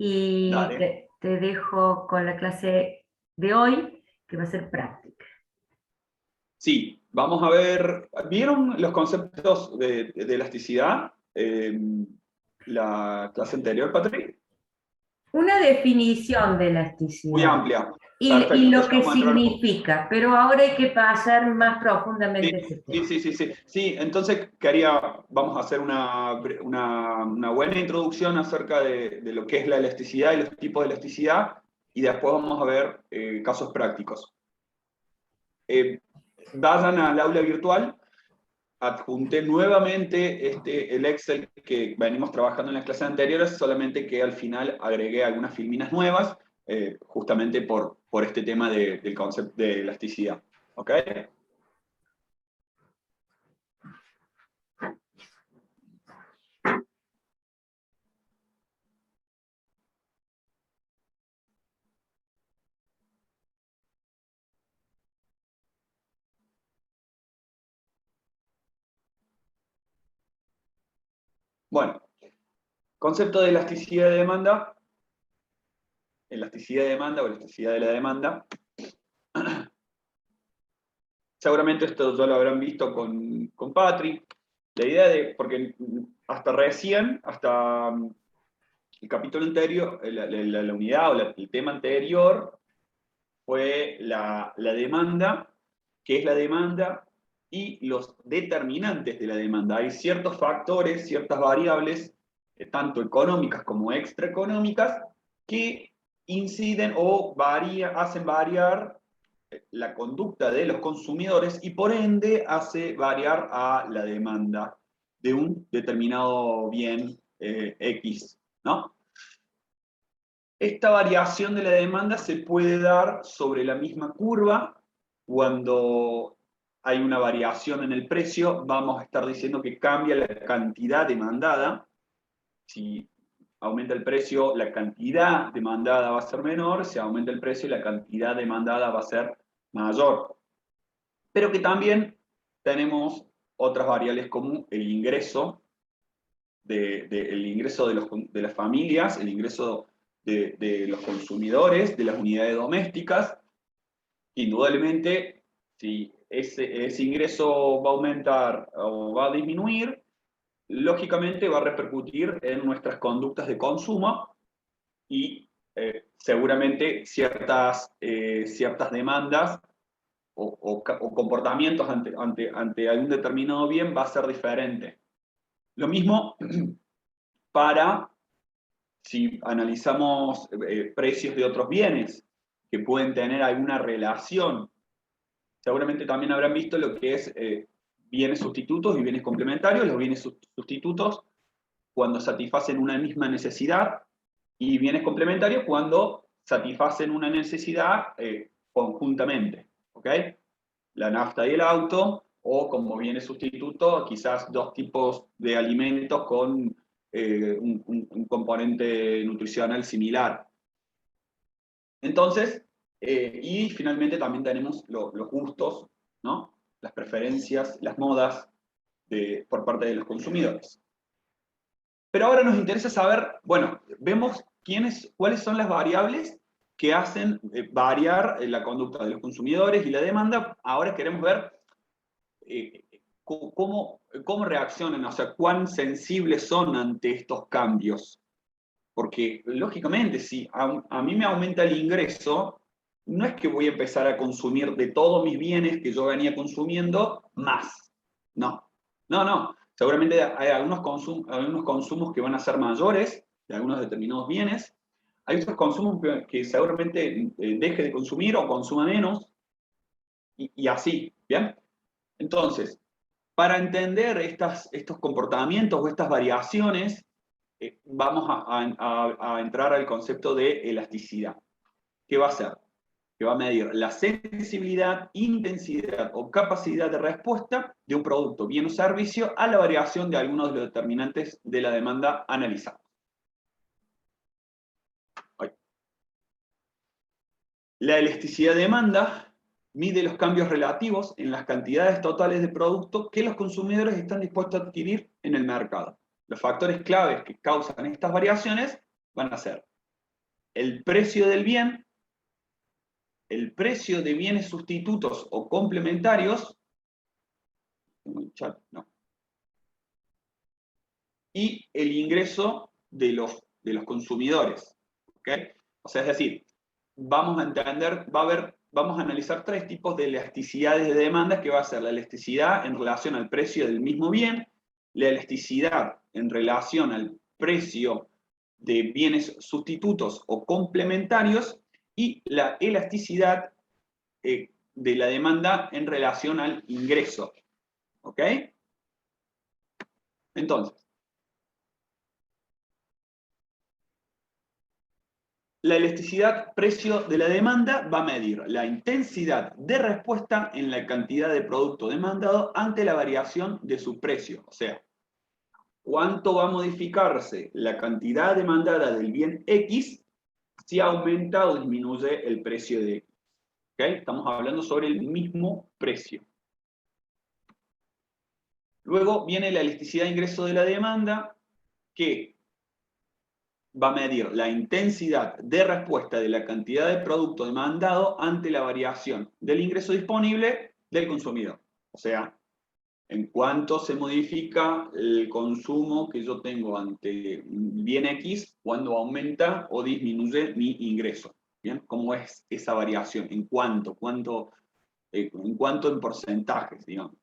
y Dale. te dejo con la clase de hoy, que va a ser práctica. Sí, vamos a ver. ¿Vieron los conceptos de elasticidad? La clase anterior, Patrick. Una definición de Muy elasticidad amplia. y Perfecto. lo Entonces que vamos a entrar. significa, pero ahora hay que pasar más profundamente ese Sí, tema. sí, sí, sí. Sí, entonces vamos a hacer una buena introducción acerca de lo que es la elasticidad y los tipos de elasticidad, y después vamos a ver casos prácticos. Vayan al aula virtual, adjunté nuevamente el Excel que venimos trabajando en las clases anteriores, solamente que al final agregué algunas filminas nuevas, justamente por este tema del concepto de elasticidad. ¿Ok? Bueno, concepto de elasticidad de demanda. Elasticidad de demanda o elasticidad de la demanda. Seguramente esto ya lo habrán visto con Patrick. La idea porque hasta recién, hasta el capítulo anterior, la unidad o el tema anterior fue la demanda, qué es la demanda y los determinantes de la demanda. Hay ciertos factores, ciertas variables, tanto económicas como extraeconómicas, que inciden o hacen variar la conducta de los consumidores y por ende hace variar a la demanda de un determinado bien X, ¿no? Esta variación de la demanda se puede dar sobre la misma curva. Cuando hay una variación en el precio, vamos a estar diciendo que cambia la cantidad demandada. Si aumenta el precio, la cantidad demandada va a ser menor. Si aumenta el precio, la cantidad demandada va a ser mayor. Pero que también tenemos otras variables como el ingreso, el ingreso de las familias, el ingreso de los consumidores, de las unidades domésticas. Indudablemente, si ese ingreso va a aumentar o va a disminuir, lógicamente va a repercutir en nuestras conductas de consumo y seguramente ciertas demandas o comportamientos ante algún determinado bien va a ser diferente. Lo mismo para si analizamos precios de otros bienes que pueden tener alguna relación. Seguramente también habrán visto lo que es bienes sustitutos y bienes complementarios. Los bienes sustitutos cuando satisfacen una misma necesidad y bienes complementarios cuando satisfacen una necesidad conjuntamente. ¿Ok? La nafta y el auto, o como viene sustituto, quizás dos tipos de alimentos con un componente nutricional similar. Entonces, y finalmente también tenemos los gustos, ¿no? Las preferencias, las modas por parte de los consumidores. Pero ahora nos interesa saber, bueno, vemos cuáles son las variables que hacen variar la conducta de los consumidores y la demanda. Ahora queremos ver eh, cómo reaccionan, o sea, cuán sensibles son ante estos cambios. Porque, lógicamente, si a mí me aumenta el ingreso, no es que voy a empezar a consumir de todos mis bienes que yo venía consumiendo más. No, no, no. Seguramente hay algunos consumos que van a ser mayores de algunos determinados bienes. Hay otros consumos que seguramente deje de consumir o consuma menos y así, ¿bien? Entonces, para entender estos comportamientos o estas variaciones, vamos a entrar al concepto de elasticidad. ¿Qué va a hacer? Que va a medir la sensibilidad, intensidad o capacidad de respuesta de un producto, bien o servicio a la variación de algunos de los determinantes de la demanda analizados. La elasticidad de demanda mide los cambios relativos en las cantidades totales de producto que los consumidores están dispuestos a adquirir en el mercado. Los factores claves que causan estas variaciones van a ser el precio del bien, el precio de bienes sustitutos o complementarios, no, y el ingreso de los consumidores. ¿Okay? O sea, es decir, vamos a entender, vamos a analizar tres tipos de elasticidades de demanda, que va a ser la elasticidad en relación al precio del mismo bien, la elasticidad en relación al precio de bienes sustitutos o complementarios y la elasticidad de la demanda en relación al ingreso. ¿Ok? Entonces, la elasticidad precio de la demanda va a medir la intensidad de respuesta en la cantidad de producto demandado ante la variación de su precio. O sea, cuánto va a modificarse la cantidad demandada del bien X si aumenta o disminuye el precio de X. ¿Okay? Estamos hablando sobre el mismo precio. Luego viene la elasticidad de ingreso de la demanda, que va a medir la intensidad de respuesta de la cantidad de producto demandado ante la variación del ingreso disponible del consumidor. O sea, en cuánto se modifica el consumo que yo tengo ante un bien X cuando aumenta o disminuye mi ingreso. ¿Bien? ¿Cómo es esa variación? ¿En cuánto? ¿En cuánto en porcentajes, digamos?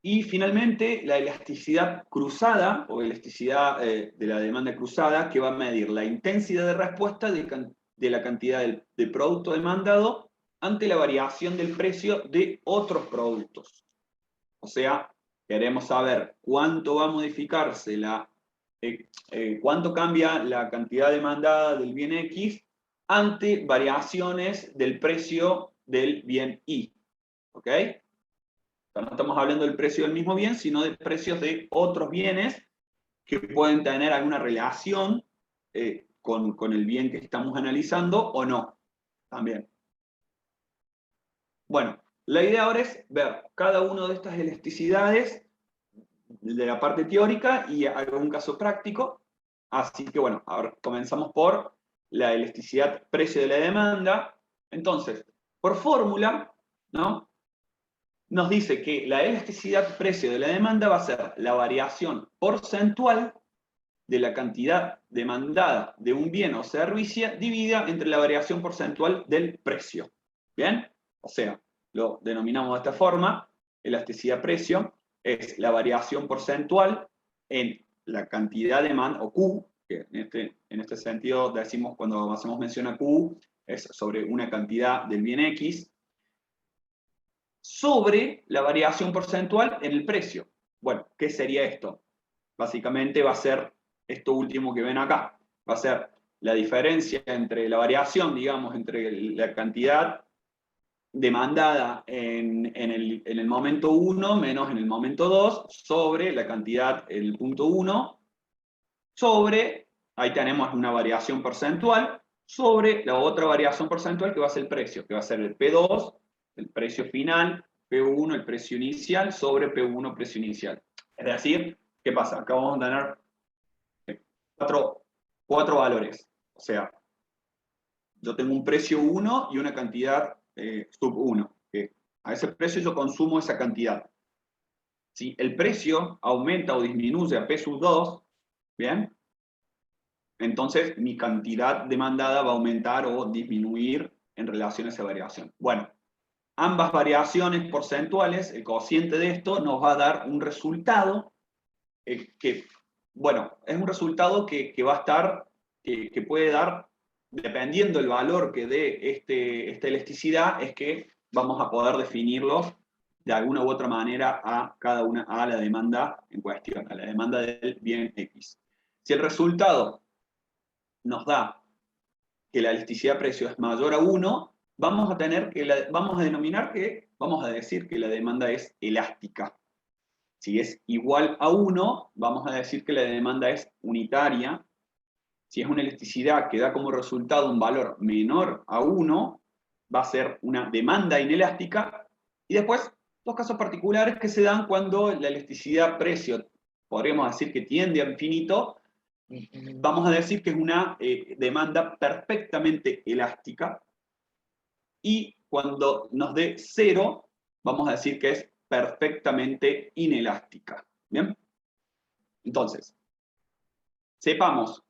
Y finalmente, la elasticidad cruzada, o elasticidad de la demanda cruzada, que va a medir la intensidad de respuesta de la cantidad de producto demandado ante la variación del precio de otros productos. O sea, queremos saber cuánto va a modificarse cuánto cambia la cantidad demandada del bien X ante variaciones del precio del bien Y. ¿Ok? No estamos hablando del precio del mismo bien, sino de precios de otros bienes que pueden tener alguna relación con el bien que estamos analizando o no, también. Bueno, la idea ahora es ver cada una de estas elasticidades de la parte teórica y algún caso práctico. Así que bueno, ahora comenzamos por la elasticidad precio de la demanda. Entonces, por fórmula, ¿no? Nos dice que la elasticidad precio de la demanda va a ser la variación porcentual de la cantidad demandada de un bien o servicio dividida entre la variación porcentual del precio. ¿Bien? O sea, lo denominamos de esta forma: elasticidad precio es la variación porcentual en la cantidad de demanda, o Q, que en este sentido decimos, cuando hacemos mención a Q, es sobre una cantidad del bien X, sobre la variación porcentual en el precio. Bueno, ¿qué sería esto? Básicamente va a ser esto último que ven acá. Va a ser la diferencia entre la variación, digamos, entre la cantidad demandada en el momento 1 menos en el momento 2 sobre la cantidad en el punto 1 sobre, ahí tenemos una variación porcentual, sobre la otra variación porcentual que va a ser el precio, que va a ser el P2, el precio final, P1, el precio inicial, sobre P1, precio inicial. Es decir, ¿qué pasa? Acá vamos a tener cuatro valores. O sea, yo tengo un precio 1 y una cantidad sub 1. Que a ese precio yo consumo esa cantidad. Si el precio aumenta o disminuye a P sub 2, ¿bien? Entonces mi cantidad demandada va a aumentar o disminuir en relación a esa variación. Bueno, ambas variaciones porcentuales, el cociente de esto nos va a dar un resultado que, bueno, es un resultado que va a estar, que puede dar, dependiendo del valor que dé esta elasticidad, es que vamos a poder definirlos de alguna u otra manera a la demanda en cuestión, a la demanda del bien X. Si el resultado nos da que la elasticidad precio es mayor a 1, vamos a decir que la demanda es elástica. Si es igual a 1, vamos a decir que la demanda es unitaria. Si es una elasticidad que da como resultado un valor menor a 1, va a ser una demanda inelástica. Y después, dos casos particulares que se dan cuando la elasticidad precio podríamos decir que tiende a infinito, vamos a decir que es una demanda perfectamente elástica, y cuando nos dé 0, vamos a decir que es perfectamente inelástica. ¿Bien? Entonces, sepamos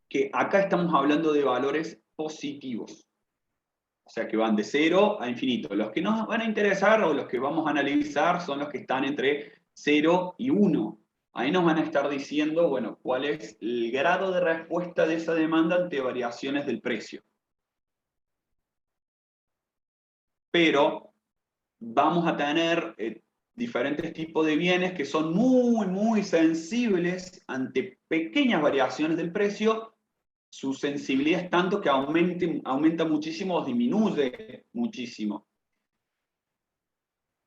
que acá estamos hablando de valores positivos. O sea, que van de 0 a infinito. Los que nos van a interesar o los que vamos a analizar son los que están entre 0 y 1. Ahí nos van a estar diciendo, bueno, cuál es el grado de respuesta de esa demanda ante variaciones del precio. Pero vamos a tener diferentes tipos de bienes que son muy, muy sensibles ante pequeñas variaciones del precio. Su sensibilidad es tanto que aumenta muchísimo o disminuye muchísimo.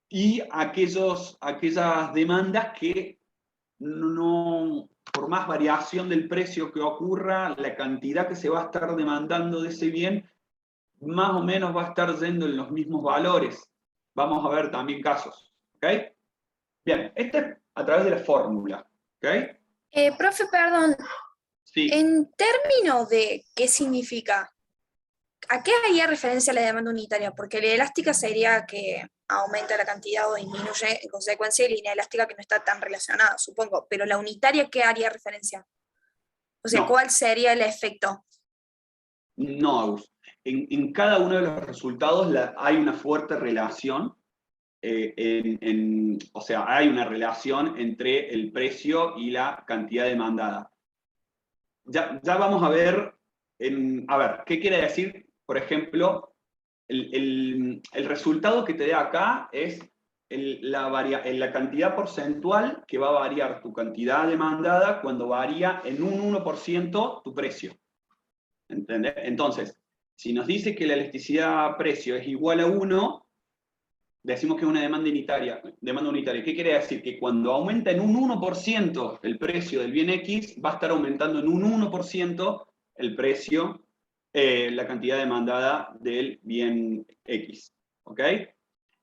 Y aquellas demandas que no, por más variación del precio que ocurra, la cantidad que se va a estar demandando de ese bien, más o menos va a estar yendo en los mismos valores. Vamos a ver también casos. ¿Ok? Bien, este es a través de la fórmula. ¿Ok? Profe, perdón, Sí. en términos de qué significa, ¿a qué haría referencia la demanda unitaria? Porque la elástica sería que aumenta la cantidad o disminuye en consecuencia, y la inelástica que no está tan relacionada, supongo. Pero la unitaria, ¿qué haría referencia? O sea, No. ¿cuál sería el efecto? No, Agus. En cada uno de los resultados hay una fuerte relación, o sea, hay una relación entre el precio y la cantidad demandada. Ya vamos a ver, a ver, ¿qué quiere decir? Por ejemplo, el resultado que te dé acá es la cantidad porcentual que va a variar tu cantidad demandada cuando varía en un 1% tu precio. ¿Entendés? Entonces, si nos dice que la elasticidad precio es igual a 1, decimos que es una demanda unitaria. ¿Qué quiere decir? Que cuando aumenta en un 1% el precio del bien X, va a estar aumentando en un 1% el precio, la cantidad demandada del bien X. ¿Ok?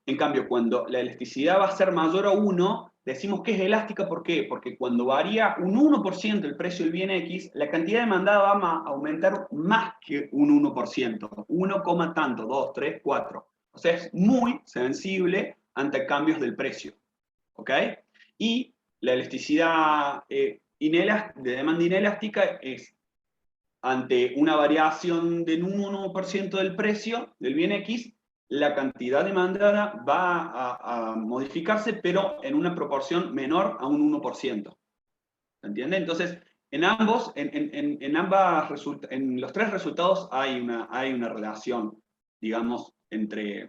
En cambio, cuando la elasticidad va a ser mayor a 1, decimos que es elástica. ¿Por qué? Porque cuando varía un 1% el precio del bien X, la cantidad demandada va a aumentar más que un 1%. 1, tanto, 2, 3, 4. O sea, es muy sensible ante cambios del precio. ¿Ok? Y la elasticidad de demanda inelástica es ante una variación del 1% del precio del bien X, la cantidad demandada va a modificarse, pero en una proporción menor a un 1%. ¿Se entiende? Entonces, en los tres resultados hay una relación, digamos, entre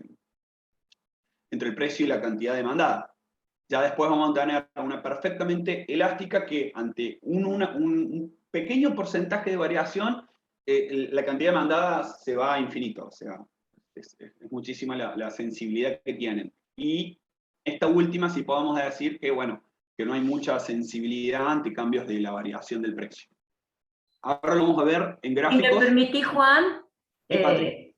el precio y la cantidad demandada. Ya después vamos a tener una perfectamente elástica que ante un pequeño porcentaje de variación, la cantidad demandada se va a infinito. O sea, es muchísima la sensibilidad que tienen. Y esta última, si podemos decir que, bueno, que no hay mucha sensibilidad ante cambios de la variación del precio. Ahora lo vamos a ver en Si gráficos. me permitís, Juan,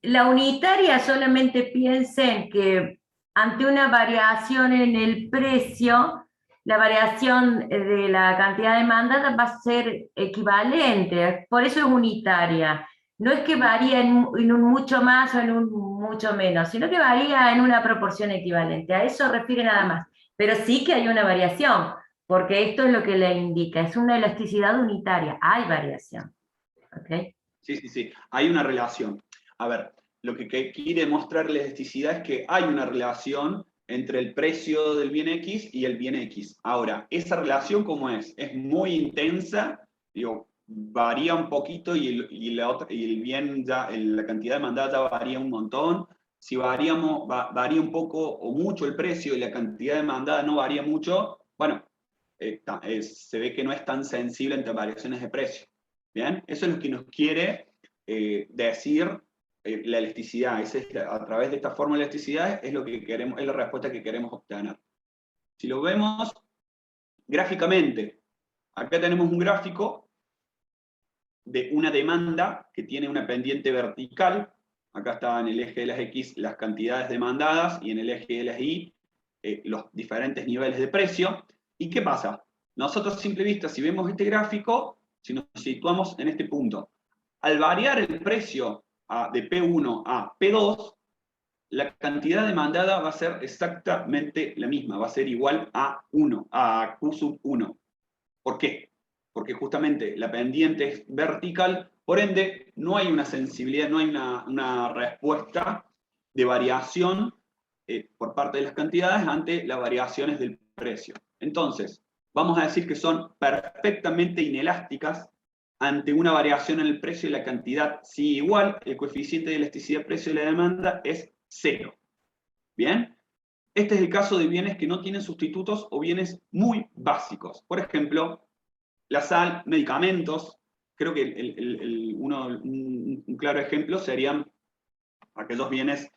la unitaria solamente piensen que ante una variación en el precio, la variación de la cantidad demandada va a ser equivalente, por eso es unitaria. No es que varía en un mucho más o en un mucho menos, sino que varía en una proporción equivalente. A eso refiere nada más. Pero sí que hay una variación, porque esto es lo que le indica, es una elasticidad unitaria, hay variación. ¿Okay? Sí. Hay una relación. A ver, lo que quiere mostrar la elasticidad es que hay una relación entre el precio del bien X y el bien X. Ahora, esa relación, ¿cómo es? Es muy intensa, digo, varía un poquito y el bien ya, la cantidad demandada ya varía un montón. Si varía un poco o mucho el precio y la cantidad demandada no varía mucho, bueno, se ve que no es tan sensible entre variaciones de precio. ¿Bien? Eso es lo que nos quiere decir la elasticidad. A través de esta fórmula de elasticidad es lo que queremos, es la respuesta que queremos obtener. Si lo vemos gráficamente, acá tenemos un gráfico de una demanda que tiene una pendiente vertical. Acá está en el eje de las X las cantidades demandadas y en el eje de las Y los diferentes niveles de precio. ¿Y qué pasa? nosotros a simple vista, si vemos este gráfico, si nos situamos en este punto, al variar el precio de P1 a P2, la cantidad demandada va a ser exactamente la misma, va a ser igual a 1, a Q sub 1. ¿Por qué? Porque justamente la pendiente es vertical, por ende no hay una sensibilidad, no hay una respuesta de variación por parte de las cantidades ante las variaciones del precio. Entonces, vamos a decir que son perfectamente inelásticas ante una variación en el precio y la cantidad sigue igual, el coeficiente de elasticidad precio de la demanda es 0. ¿Bien? Este es el caso de bienes que no tienen sustitutos o bienes muy básicos. Por ejemplo, la sal, medicamentos. Creo que un claro ejemplo serían aquellos bienes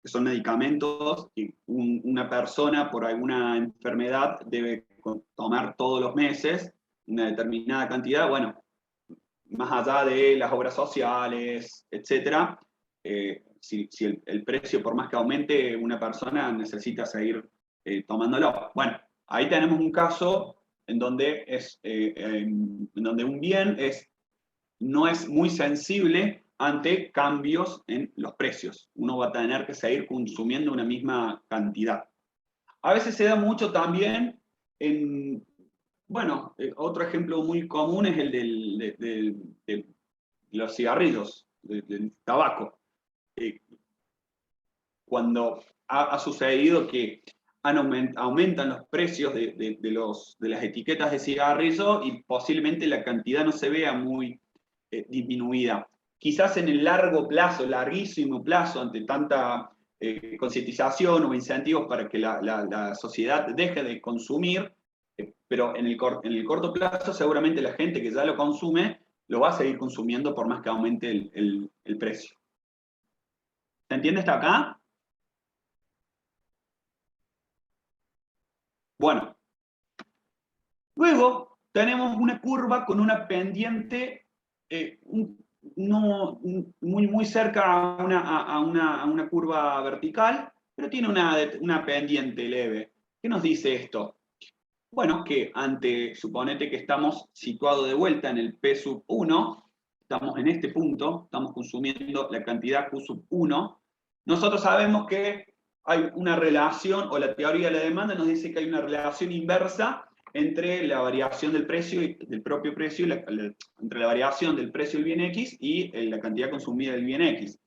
que son medicamentos que una persona por alguna enfermedad debe tomar todos los meses una determinada cantidad. Bueno, más allá de las obras sociales, etc., si el precio, por más que aumente, una persona necesita seguir tomándolo. Bueno, ahí tenemos un caso en donde, en donde un bien no es muy sensible ante cambios en los precios. Uno va a tener que seguir consumiendo una misma cantidad. A veces se da mucho también en... Bueno, otro ejemplo muy común es el de los cigarrillos, del tabaco. Cuando ha sucedido que aumentan los precios de las etiquetas de cigarrillo y posiblemente la cantidad no se vea muy disminuida. Quizás en el largo plazo, larguísimo plazo, ante tanta concientización o incentivos para que la sociedad deje de consumir, pero en el corto plazo seguramente la gente que ya lo consume lo va a seguir consumiendo por más que aumente el precio. ¿Se entiende hasta acá? Bueno, luego tenemos una curva con una pendiente no, muy cerca a una curva vertical, pero tiene una pendiente leve. ¿Qué nos dice esto? Bueno, que suponete que estamos situados de vuelta en el P sub 1, estamos en este punto, estamos consumiendo la cantidad Q sub 1, nosotros sabemos que hay una relación, o la teoría de la demanda nos dice que hay una relación inversa entre la variación del precio y del propio precio, entre la variación del precio del bien X y la cantidad consumida del bien X.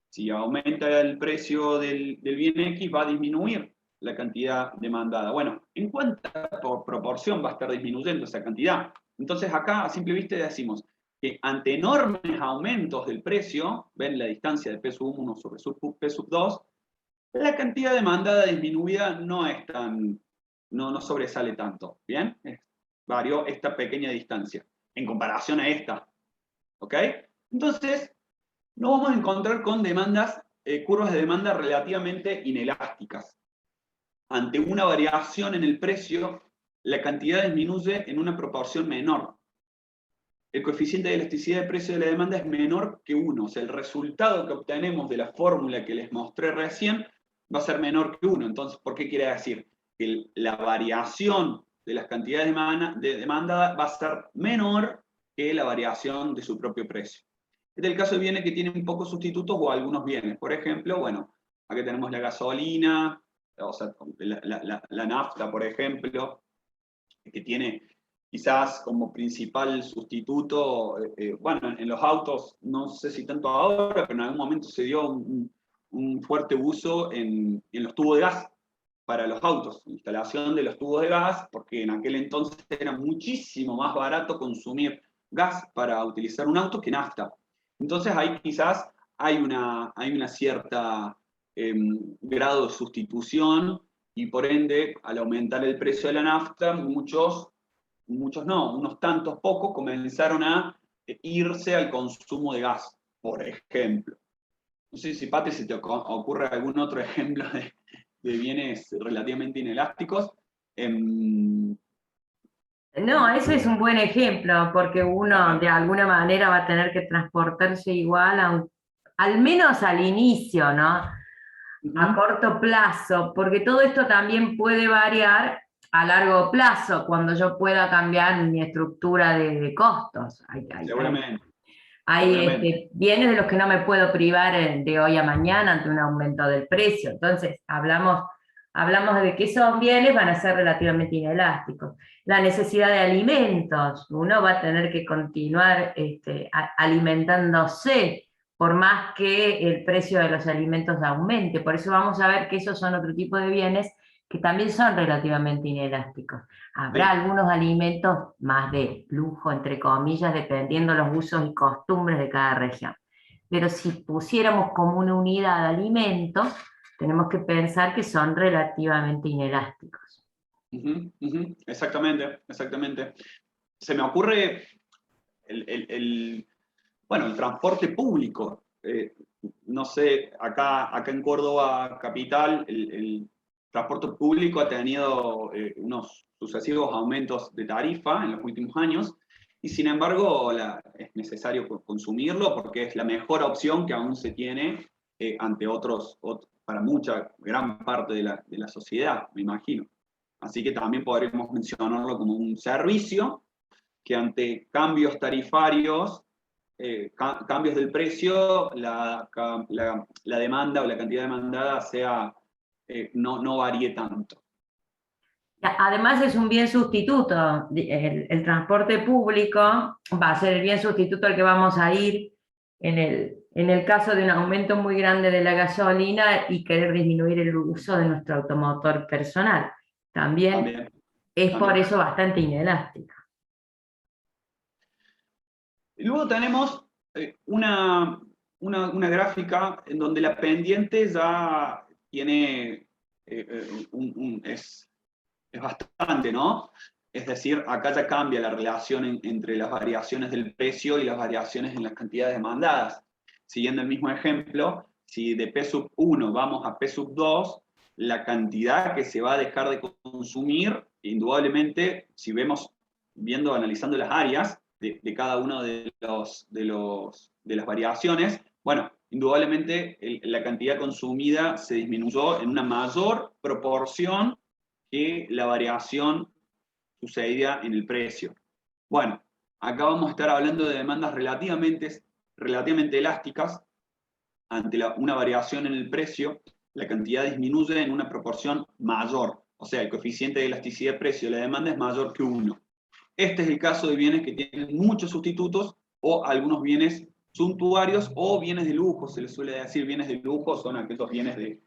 Si aumenta el precio del bien X, va a disminuir la cantidad demandada. Bueno, ¿en cuánta proporción va a estar disminuyendo esa cantidad? Entonces acá a simple vista decimos que ante enormes aumentos del precio, ven la distancia de P sub 1 sobre P sub 2, la cantidad demandada disminuida no sobresale tanto, ¿bien? Varió esta pequeña distancia en comparación a esta, ¿ok? Entonces, nos vamos a encontrar con curvas de demanda relativamente inelásticas. Ante una variación en el precio, la cantidad disminuye en una proporción menor. El coeficiente de elasticidad de precio de la demanda es menor que 1. O sea, el resultado que obtenemos de la fórmula que les mostré recién va a ser menor que 1. Entonces, ¿por qué quiere decir? Que la variación de las cantidades de demanda va a ser menor que la variación de su propio precio. Este es el caso de bienes que tienen pocos sustitutos o algunos bienes. Por ejemplo, bueno, aquí tenemos la gasolina, o sea, la nafta, por ejemplo, que tiene quizás como principal sustituto, bueno, en los autos, no sé si tanto ahora, pero en algún momento se dio un fuerte uso en los tubos de gas para los autos, instalación de los tubos de gas, porque en aquel entonces era muchísimo más barato consumir gas para utilizar un auto que nafta. Entonces ahí quizás hay una cierta grado de sustitución y por ende, al aumentar el precio de la nafta, muchos no, unos tantos pocos comenzaron a irse al consumo de gas, por ejemplo. No sé si, Pati, si te ocurre algún otro ejemplo de bienes relativamente inelásticos. No, ese es un buen ejemplo, porque uno de alguna manera va a tener que transportarse igual, al menos al inicio, ¿no? A corto plazo, porque todo esto también puede variar a largo plazo, cuando yo pueda cambiar mi estructura de costos. Seguramente. Hay Seguramente. bienes de los que no me puedo privar de hoy a mañana ante un aumento del precio. Entonces, hablamos de que esos bienes van a ser relativamente inelásticos. La necesidad de alimentos, uno va a tener que continuar alimentándose por más que el precio de los alimentos aumente. Por eso vamos a ver que esos son otro tipo de bienes que también son relativamente inelásticos. Habrá Sí. algunos alimentos más de lujo, entre comillas, dependiendo los usos y costumbres de cada región. Pero si pusiéramos como una unidad de alimentos, tenemos que pensar que son relativamente inelásticos. Exactamente, exactamente. Se me ocurre bueno, el transporte público. No sé, acá en Córdoba capital, el transporte público ha tenido unos sucesivos aumentos de tarifa en los últimos años, y sin embargo es necesario consumirlo porque es la mejor opción que aún se tiene ante para gran parte de la sociedad, me imagino. Así que también podríamos mencionarlo como un servicio que ante cambios tarifarios, cambios del precio, la demanda o la cantidad demandada no varíe tanto. Además es un bien sustituto, el transporte público va a ser el bien sustituto al que vamos a ir en el caso de un aumento muy grande de la gasolina y querer disminuir el uso de nuestro automotor personal. También es por eso bastante inelástico. Y luego tenemos una gráfica en donde la pendiente ya tiene es bastante, ¿no? Es decir, acá ya cambia la relación entre las variaciones del precio y las variaciones en las cantidades demandadas. Siguiendo el mismo ejemplo, si de P sub 1 vamos a P sub 2, la cantidad que se va a dejar de consumir, indudablemente, si analizando las áreas de cada una de las variaciones, bueno, indudablemente la cantidad consumida se disminuyó en una mayor proporción que la variación sucedía en el precio. Bueno, acá vamos a estar hablando de demandas relativamente elásticas. Ante una variación en el precio, la cantidad disminuye en una proporción mayor. O sea, el coeficiente de elasticidad de precio de la demanda es mayor que 1. Este es el caso de bienes que tienen muchos sustitutos o algunos bienes suntuarios o bienes de lujo. Se les suele decir bienes de lujo, son aquellos bienes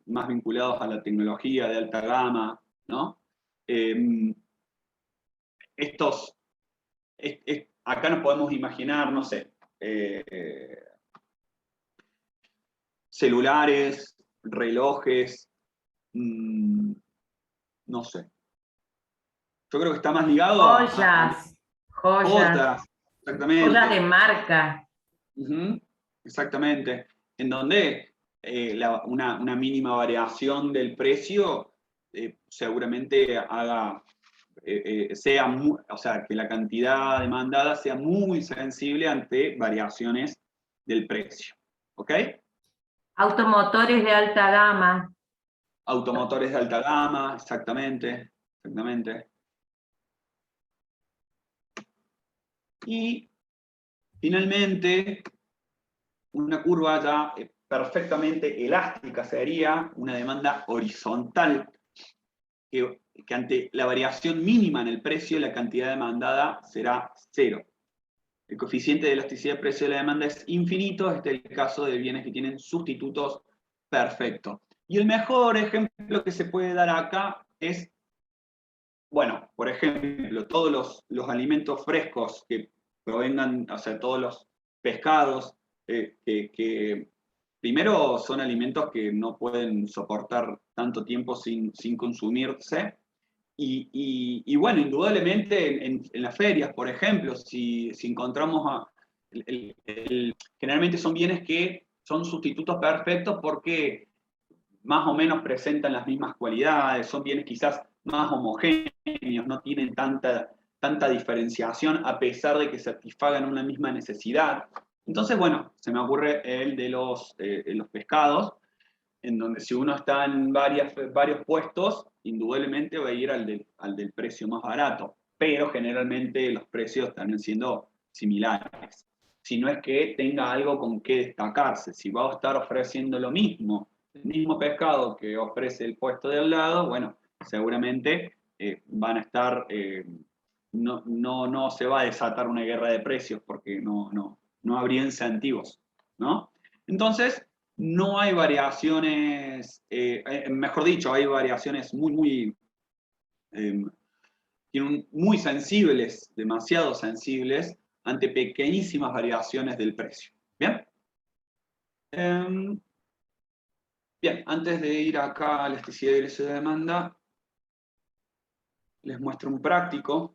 más vinculados a la tecnología de alta gama, ¿no? Acá nos podemos imaginar, no sé, celulares, relojes, no sé. Yo creo que está más ligado joyas, exactamente. joyas de marca. Exactamente. En donde una mínima variación del precio seguramente o sea, que la cantidad demandada sea muy sensible ante variaciones del precio. ¿Ok? Automotores de alta gama. Automotores de alta gama, exactamente. Y finalmente, una curva ya perfectamente elástica sería una demanda horizontal, que ante la variación mínima en el precio, la cantidad demandada será 0. El coeficiente de elasticidad del precio de la demanda es infinito. Este es el caso de bienes que tienen sustitutos perfectos. Y el mejor ejemplo que se puede dar acá es, bueno, por ejemplo, todos los alimentos frescos que provengan, o sea, todos los pescados, que primero son alimentos que no pueden soportar tanto tiempo sin consumirse. Y bueno, indudablemente en las ferias, por ejemplo, si encontramos generalmente son bienes que son sustitutos perfectos porque más o menos presentan las mismas cualidades, son bienes quizás más homogéneos, no tienen tanta diferenciación a pesar de que satisfagan una misma necesidad. Entonces, bueno, se me ocurre el de los pescados. en donde si uno está en varios puestos, indudablemente va a ir al del precio más barato, pero generalmente los precios están siendo similares. Si no es que tenga algo con qué destacarse, si va a estar ofreciendo lo mismo, el mismo pescado que ofrece el puesto de al lado, bueno, seguramente van a estar, no se va a desatar una guerra de precios porque no habría incentivos, ¿no? Entonces, no hay variaciones, mejor dicho, hay variaciones muy sensibles, demasiado sensibles, ante pequeñísimas variaciones del precio. ¿Bien? Bien, antes de ir acá a elasticidad y precio de demanda, les muestro un práctico.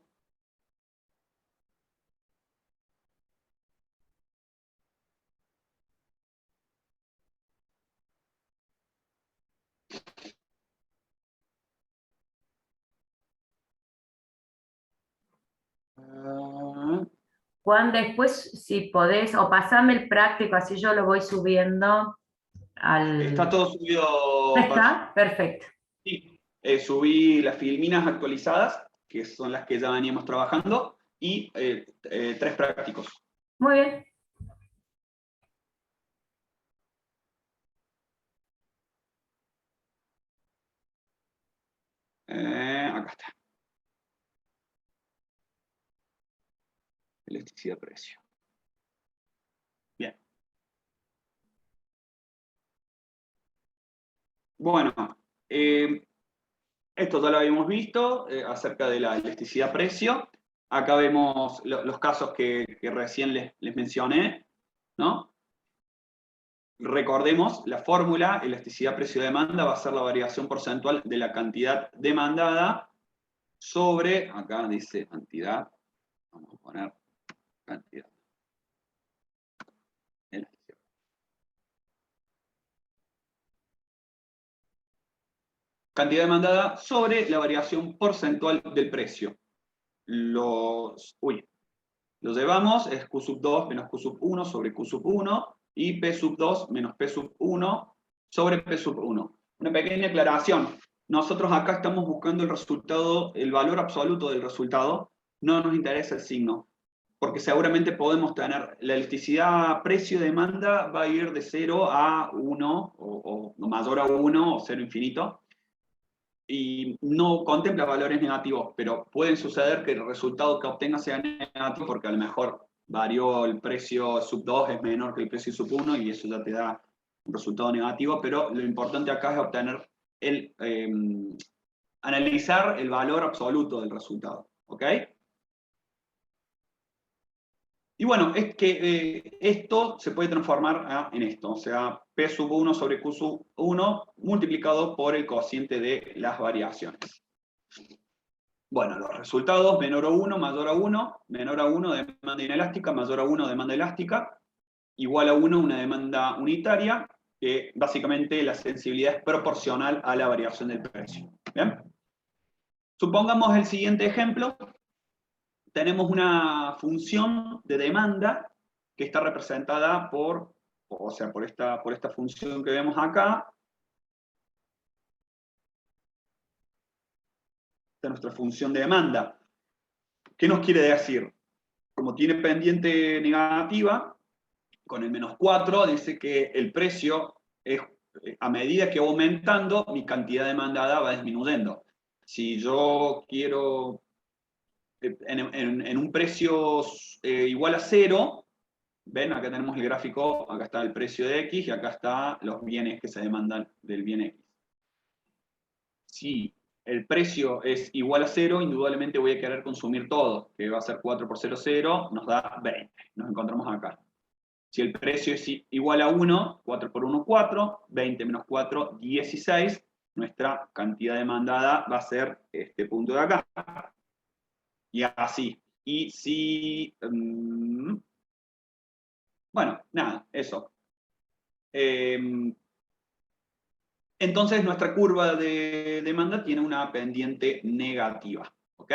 Juan, después, si podés, o pasame el práctico, así yo lo voy subiendo al... Está todo subido. ¿Está? Perfecto. Sí, subí las filminas actualizadas, que son las que ya veníamos trabajando, y 3 prácticos. Muy bien. Acá está. Elasticidad precio. Bien. Bueno, esto ya lo habíamos visto acerca de la elasticidad precio. Acá vemos los casos que recién les mencioné, ¿no? Recordemos, la fórmula elasticidad precio-demanda va a ser la variación porcentual de la cantidad demandada sobre, acá dice cantidad, vamos a poner cantidad. Cantidad demandada sobre la variación porcentual del precio. Lo llevamos, es Q sub 2 menos Q sub 1 sobre Q sub 1 y P sub 2 menos P sub 1 sobre P sub 1. Una pequeña aclaración. Nosotros acá estamos buscando el resultado, el valor absoluto del resultado. No nos interesa el signo, porque seguramente podemos tener la elasticidad precio-demanda va a ir de 0 a 1 o mayor a 1 o 0 infinito. Y no contempla valores negativos, pero pueden suceder que el resultado que obtenga sea negativo porque a lo mejor varió el precio sub 2 es menor que el precio sub 1 y eso ya te da un resultado negativo, pero lo importante acá es obtener analizar el valor absoluto del resultado, ¿ok? Y bueno, es que esto se puede transformar en esto, o sea, P sub 1 sobre Q sub 1 multiplicado por el cociente de las variaciones. Bueno, los resultados, menor a 1, mayor a 1, menor a 1, demanda inelástica, mayor a 1, demanda elástica, igual a 1, una demanda unitaria, que básicamente la sensibilidad es proporcional a la variación del precio. ¿Bien? Supongamos el siguiente ejemplo. Tenemos una función de demanda que está representada por esta función que vemos acá. Esta es nuestra función de demanda. ¿Qué nos quiere decir? Como tiene pendiente negativa, con el menos 4, dice que el precio, a medida que va aumentando, mi cantidad demandada va disminuyendo. Si yo quiero, en un precio igual a 0, ven, acá tenemos el gráfico, acá está el precio de X y acá están los bienes que se demandan del bien X. Si el precio es igual a 0, indudablemente voy a querer consumir todo, que va a ser 4 por 0, 0, nos da 20. Nos encontramos acá. Si el precio es igual a 1, 4 por 1, 4, 20 menos 4, 16, nuestra cantidad demandada va a ser este punto de acá. Y así. Y si... bueno, nada, eso. Entonces nuestra curva de demanda tiene una pendiente negativa. ¿Ok?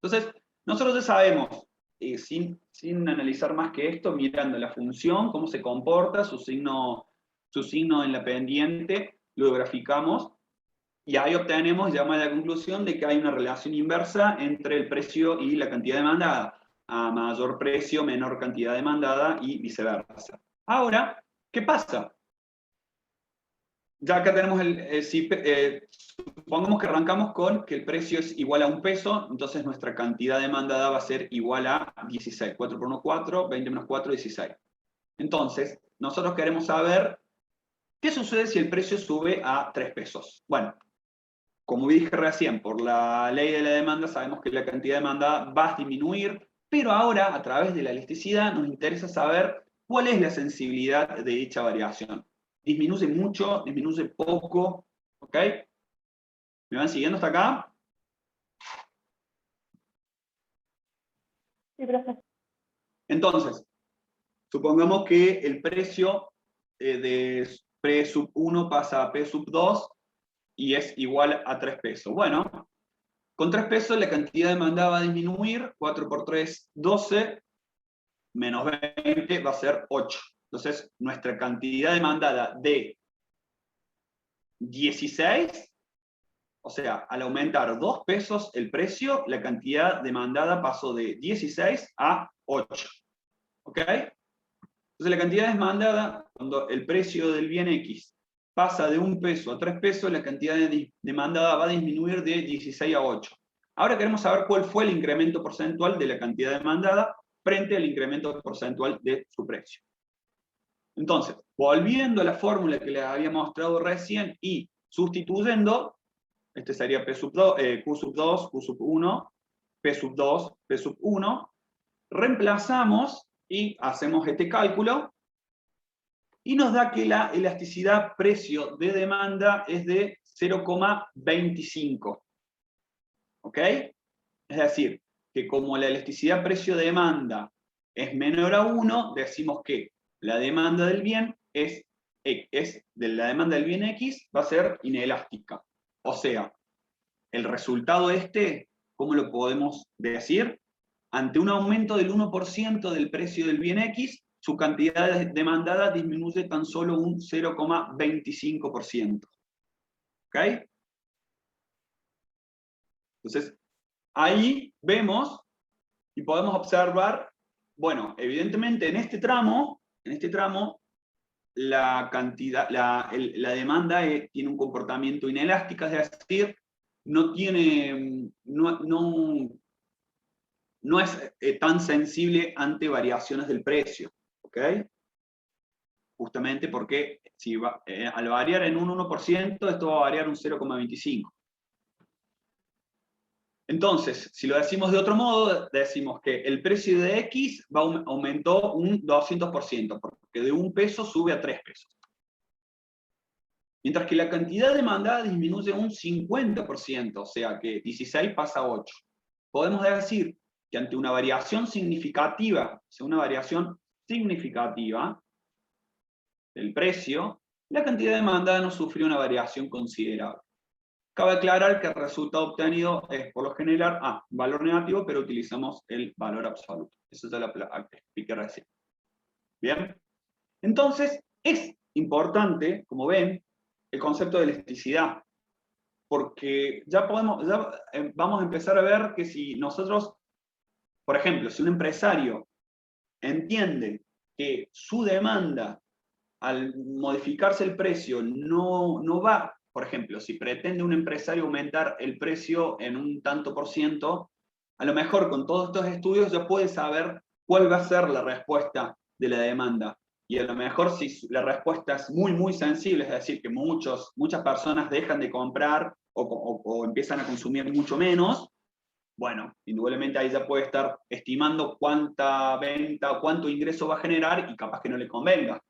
Entonces, nosotros ya sabemos, sin analizar más que esto, mirando la función, cómo se comporta, su signo su signo en la pendiente, lo graficamos, y ahí obtenemos, llegamos a la conclusión de que hay una relación inversa entre el precio y la cantidad demandada. A mayor precio, menor cantidad demandada y viceversa. Ahora, ¿qué pasa? Ya acá tenemos supongamos que arrancamos con que el precio es igual a $1, entonces nuestra cantidad demandada va a ser igual a 16. 4 por 1, 4, 20 menos 4, 16. Entonces, nosotros queremos saber qué sucede si el precio sube a $3. Bueno, como dije recién, por la ley de la demanda sabemos que la cantidad demandada va a disminuir, pero ahora, a través de la elasticidad, nos interesa saber cuál es la sensibilidad de dicha variación. ¿Disminuye mucho? ¿Disminuye poco? ¿Ok? ¿Me van siguiendo hasta acá? Sí, profe. Entonces, supongamos que el precio de P sub 1 pasa a P sub 2 y es igual a $3. Bueno, con $3 la cantidad demandada va a disminuir, 4 por 3, 12, menos 20 va a ser 8. Entonces, nuestra cantidad demandada de 16, o sea, al aumentar $2 el precio, la cantidad demandada pasó de 16 a 8. ¿Ok? Entonces, la cantidad demandada, cuando el precio del bien X pasa de $1 a $3, la cantidad demandada va a disminuir de 16 a 8. Ahora queremos saber cuál fue el incremento porcentual de la cantidad demandada frente al incremento porcentual de su precio. Entonces, volviendo a la fórmula que les había mostrado recién y sustituyendo, este sería P sub 2, Q sub 2, Q sub 1, P sub 2, P sub 1, reemplazamos y hacemos este cálculo, y nos da que la elasticidad precio de demanda es de 0,25. ¿Ok? Es decir, que como la elasticidad precio de demanda es menor a 1, decimos que la demanda del bien la demanda del bien X va a ser inelástica. O sea, el resultado ¿cómo lo podemos decir? Ante un aumento del 1% del precio del bien X, su cantidad demandada disminuye tan solo un 0,25%. ¿Ok? Entonces, ahí vemos y podemos observar, bueno, evidentemente en este tramo, la demanda tiene un comportamiento inelástico, es decir, no es tan sensible ante variaciones del precio. ¿Ok? Justamente porque al variar en un 1%, esto va a variar un 0,25. Entonces, si lo decimos de otro modo, decimos que el precio de X aumentó un 200%, porque de $1 sube a $3. Mientras que la cantidad demandada disminuye un 50%, o sea que 16 pasa a 8. Podemos decir que ante una variación significativa, del precio, la cantidad demandada no sufrió una variación considerable. Cabe aclarar que el resultado obtenido es, por lo general, valor negativo, pero utilizamos el valor absoluto. Eso ya lo expliqué recién. Bien. Entonces, es importante, como ven, el concepto de elasticidad, porque vamos a empezar a ver que si nosotros, por ejemplo, si un empresario entiende que su demanda, al modificarse el precio, no va, por ejemplo, si pretende un empresario aumentar el precio en un tanto por ciento, a lo mejor con todos estos estudios ya puede saber cuál va a ser la respuesta de la demanda. Y a lo mejor si la respuesta es muy, muy sensible, es decir, que muchas personas dejan de comprar o empiezan a consumir mucho menos, bueno, indudablemente ahí ya puede estar estimando cuánta venta, cuánto ingreso va a generar y capaz que no le convenga.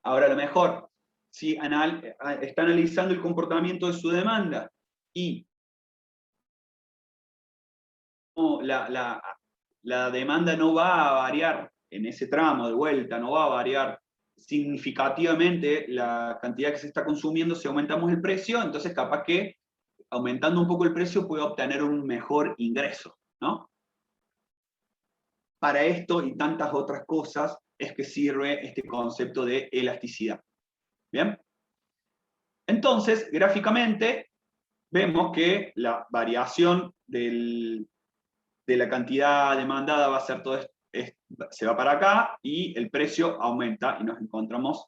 Ahora, a lo mejor, si está analizando el comportamiento de su demanda y la demanda no va a variar en ese tramo de vuelta, no va a variar significativamente la cantidad que se está consumiendo si aumentamos el precio, entonces capaz que aumentando un poco el precio puede obtener un mejor ingreso, ¿no? Para esto y tantas otras cosas es que sirve este concepto de elasticidad. ¿Bien? Entonces, gráficamente, vemos que la variación de la cantidad demandada va a ser se va para acá y el precio aumenta y nos encontramos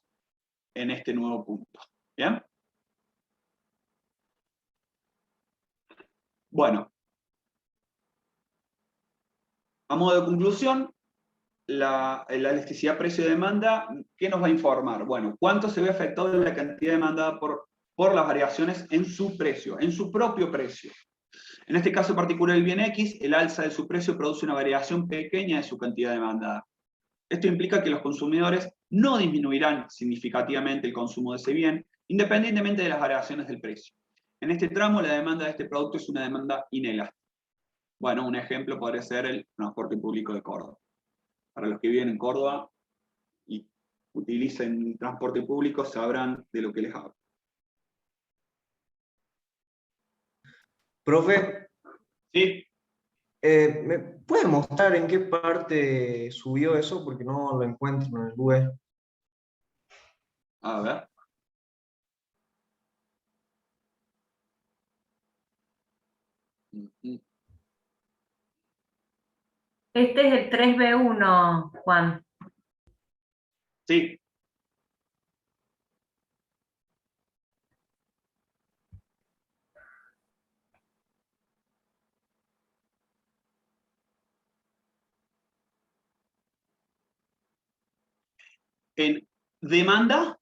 en este nuevo punto. ¿Bien? Bueno, a modo de conclusión, la elasticidad precio-demanda, ¿qué nos va a informar? Bueno, cuánto se ve afectado la cantidad demandada por las variaciones en su precio, en su propio precio. En este caso particular del bien X, el alza de su precio produce una variación pequeña de su cantidad demandada. Esto implica que los consumidores no disminuirán significativamente el consumo de ese bien, independientemente de las variaciones del precio. En este tramo, la demanda de este producto es una demanda inelástica. Bueno, un ejemplo podría ser el transporte público de Córdoba. Para los que viven en Córdoba y utilicen transporte público, sabrán de lo que les hablo. Profe, ¿Sí? ¿me puede mostrar en qué parte subió eso? Porque no lo encuentro en el web. A ver. Este es el 3B1, Juan. Sí. En demanda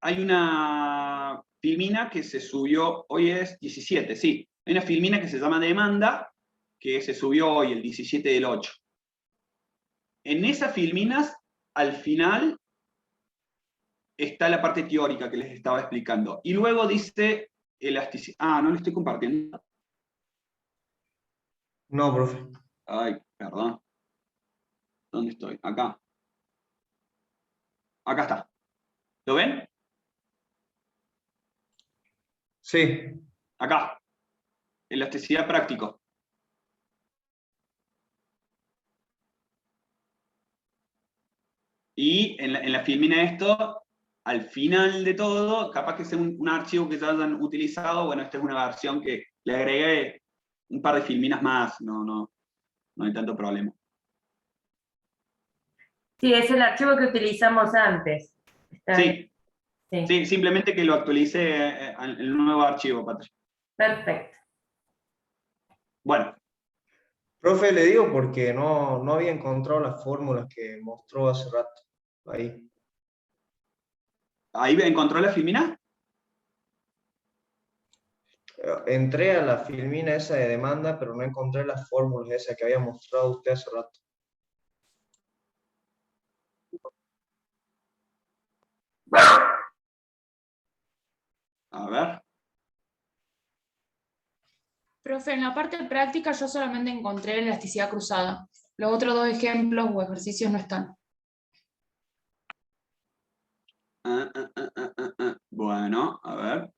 hay una filmina que se subió, hoy es 17, sí. Hay una filmina que se llama demanda, que se subió hoy, el 17 del 8. En esas filminas, al final, está la parte teórica que les estaba explicando. Y luego dice elasticidad. Ah, no le estoy compartiendo. No, profe. Ay, perdón. ¿Dónde estoy? Acá. Acá está. ¿Lo ven? Sí. Acá. Elasticidad práctico. Y en la filmina esto, al final de todo, capaz que sea un archivo que ya hayan utilizado, bueno, esta es una versión que le agregué un par de filminas más, no hay tanto problema. Sí, es el archivo que utilizamos antes. Está bien. Sí, Sí, sí, simplemente que lo actualicé en el nuevo archivo, Patrick. perfecto. Bueno, Profe, le digo porque no había encontrado las fórmulas que mostró hace rato. Ahí. ¿ahí encontró la filmina? Entré a la filmina esa de demanda, pero no encontré las fórmulas esas que había mostrado usted hace rato. A ver. Profe, en la parte práctica yo solamente encontré la elasticidad cruzada. Los otros dos ejemplos o ejercicios no están. Bueno, a ver.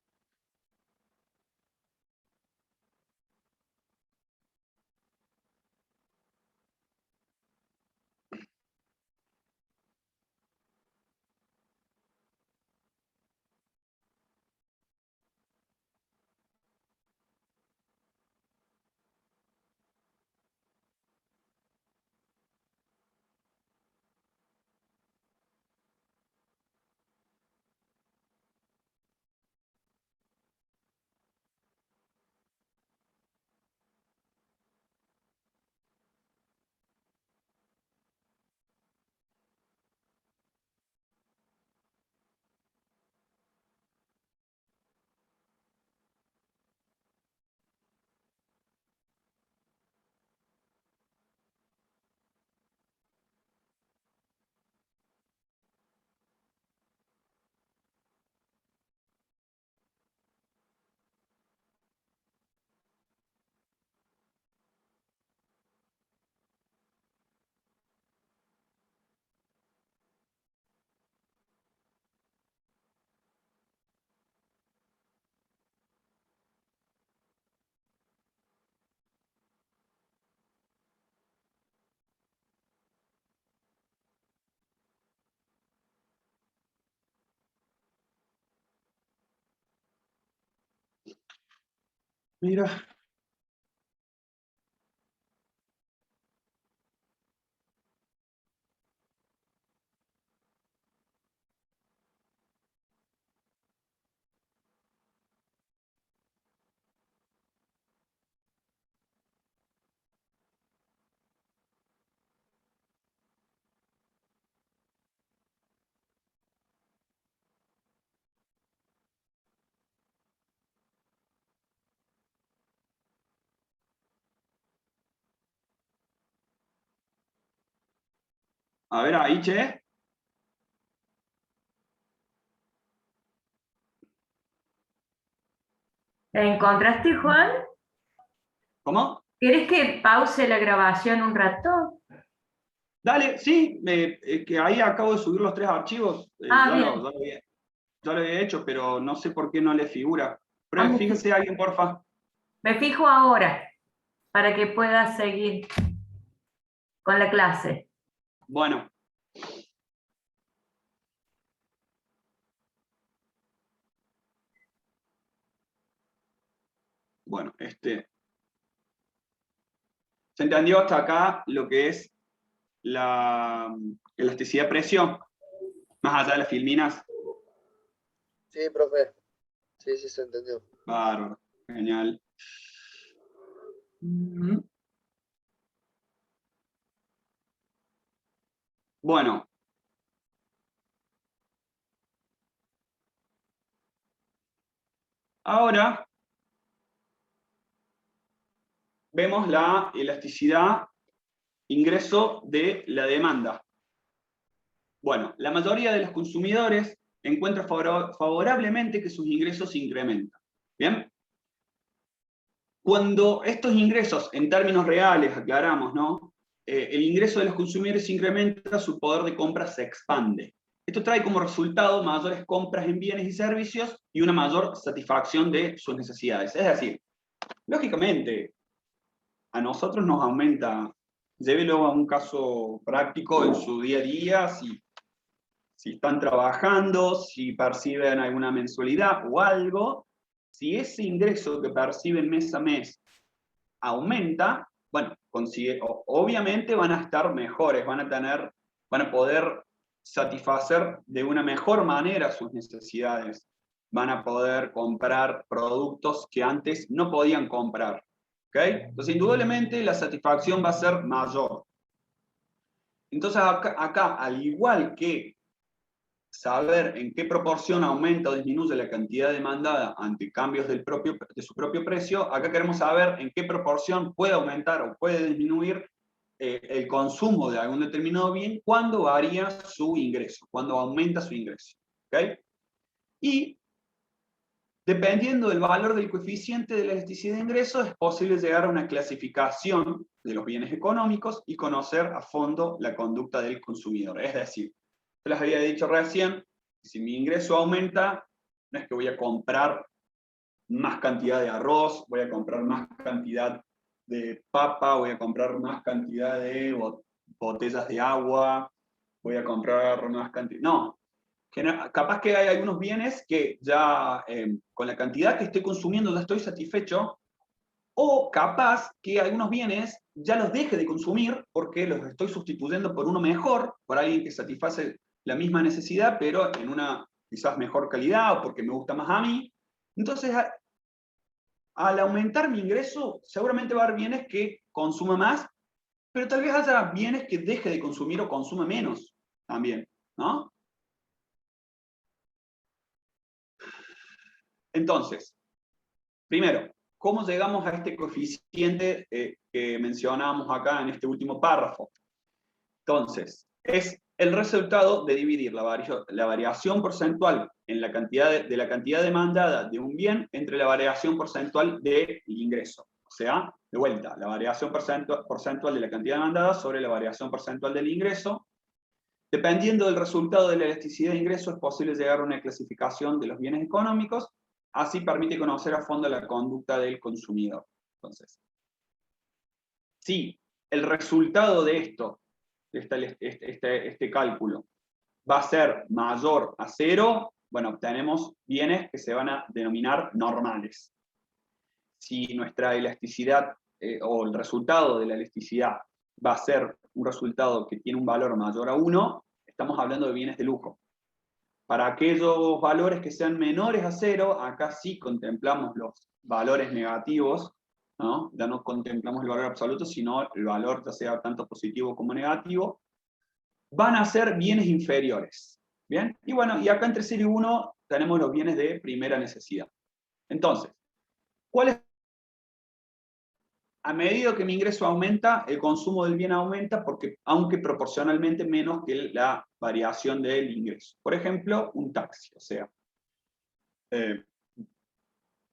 Mira. A ver ahí, che. ¿La encontraste, Juan? ¿Cómo? ¿Querés que pause la grabación un rato? Dale, sí, que ahí acabo de subir los 3 archivos. Ah, bien. Ya lo había hecho, pero no sé por qué no le figura. Ah, Pero fíjese alguien, porfa. me fijo ahora para que puedas seguir con la clase. Bueno. Bueno, ¿se entendió hasta acá lo que es la elasticidad de presión? Más allá de las filminas. Sí, profe. Sí, sí, se entendió. Bárbaro, genial. Bueno. Ahora vemos la elasticidad ingreso de la demanda. Bueno, la mayoría de los consumidores encuentra favorablemente que sus ingresos se incrementan. ¿Bien? Cuando estos ingresos, en términos reales, aclaramos, ¿no? El ingreso de los consumidores se incrementa, su poder de compra se expande. Esto trae como resultado mayores compras en bienes y servicios y una mayor satisfacción de sus necesidades. Es decir, lógicamente, a nosotros nos aumenta, llévelo a un caso práctico en su día a día, si están trabajando, si perciben alguna mensualidad o algo, si ese ingreso que perciben mes a mes aumenta, bueno, obviamente van a estar mejores, van a poder satisfacer de una mejor manera sus necesidades, van a poder comprar productos que antes no podían comprar. ¿Okay? Entonces, indudablemente, la satisfacción va a ser mayor. Entonces, acá, al igual que saber en qué proporción aumenta o disminuye la cantidad demandada ante cambios de su propio precio, acá queremos saber en qué proporción puede aumentar o puede disminuir el consumo de algún determinado bien cuando varía su ingreso, cuando aumenta su ingreso. ¿Okay? Y dependiendo del valor del coeficiente de la elasticidad de ingresos, es posible llegar a una clasificación de los bienes económicos y conocer a fondo la conducta del consumidor. Es decir, yo les había dicho recién, si mi ingreso aumenta, no es que voy a comprar más cantidad de arroz, voy a comprar más cantidad de papa, voy a comprar más cantidad de botellas de agua, voy a comprar más cantidad... No, capaz que hay algunos bienes que ya con la cantidad que estoy consumiendo ya estoy satisfecho, o capaz que algunos bienes ya los deje de consumir porque los estoy sustituyendo por uno mejor, por alguien que satisface la misma necesidad, pero en una quizás mejor calidad o porque me gusta más a mí. Entonces, al aumentar mi ingreso, seguramente va a haber bienes que consuma más, pero tal vez haya bienes que deje de consumir o consuma menos también, ¿no? Entonces, primero, ¿cómo llegamos a este coeficiente que mencionábamos acá en este último párrafo? Entonces, es el resultado de dividir la variación porcentual en la cantidad de la cantidad demandada de un bien entre la variación porcentual del ingreso. O sea, de vuelta, la variación porcentual de la cantidad demandada sobre la variación porcentual del ingreso. Dependiendo del resultado de la elasticidad de ingreso, es posible llegar a una clasificación de los bienes económicos. Así permite conocer a fondo la conducta del consumidor. Entonces, si el resultado de esto, este cálculo, va a ser mayor a 0, bueno, obtenemos bienes que se van a denominar normales. si nuestra elasticidad o el resultado de la elasticidad va a ser un resultado que tiene un valor mayor a 1, estamos hablando de bienes de lujo. Para aquellos valores que sean menores a 0, acá sí contemplamos los valores negativos, ¿no? Ya no contemplamos el valor absoluto, sino el valor ya sea tanto positivo como negativo, van a ser bienes inferiores. ¿Bien? Y bueno, y acá entre 0 y 1 tenemos los bienes de primera necesidad. Entonces, ¿cuál es? A medida que mi ingreso aumenta, el consumo del bien aumenta, aunque proporcionalmente menos que la variación del ingreso. Por ejemplo, un taxi. O sea,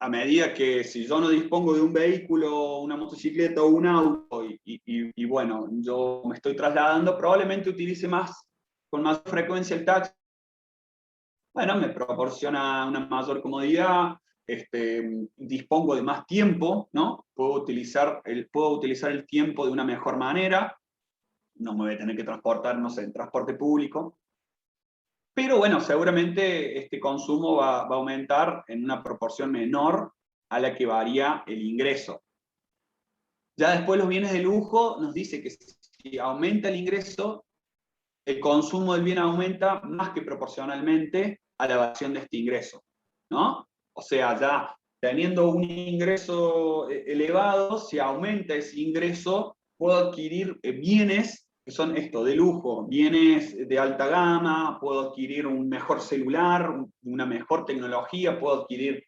a medida que si yo no dispongo de un vehículo, una motocicleta o un auto, y bueno, yo me estoy trasladando, probablemente utilice con más frecuencia el taxi. Bueno, me proporciona una mayor comodidad, dispongo de más tiempo, ¿no? Puedo utilizar el tiempo de una mejor manera, no me voy a tener que transportar, no sé, en transporte público. Pero bueno, seguramente este consumo va a aumentar en una proporción menor a la que varía el ingreso. Ya después los bienes de lujo nos dice que si aumenta el ingreso, el consumo del bien aumenta más que proporcionalmente a la variación de este ingreso, ¿no? O sea, ya teniendo un ingreso elevado, si aumenta ese ingreso, puedo adquirir bienes que son de lujo, bienes de alta gama, puedo adquirir un mejor celular, una mejor tecnología, puedo adquirir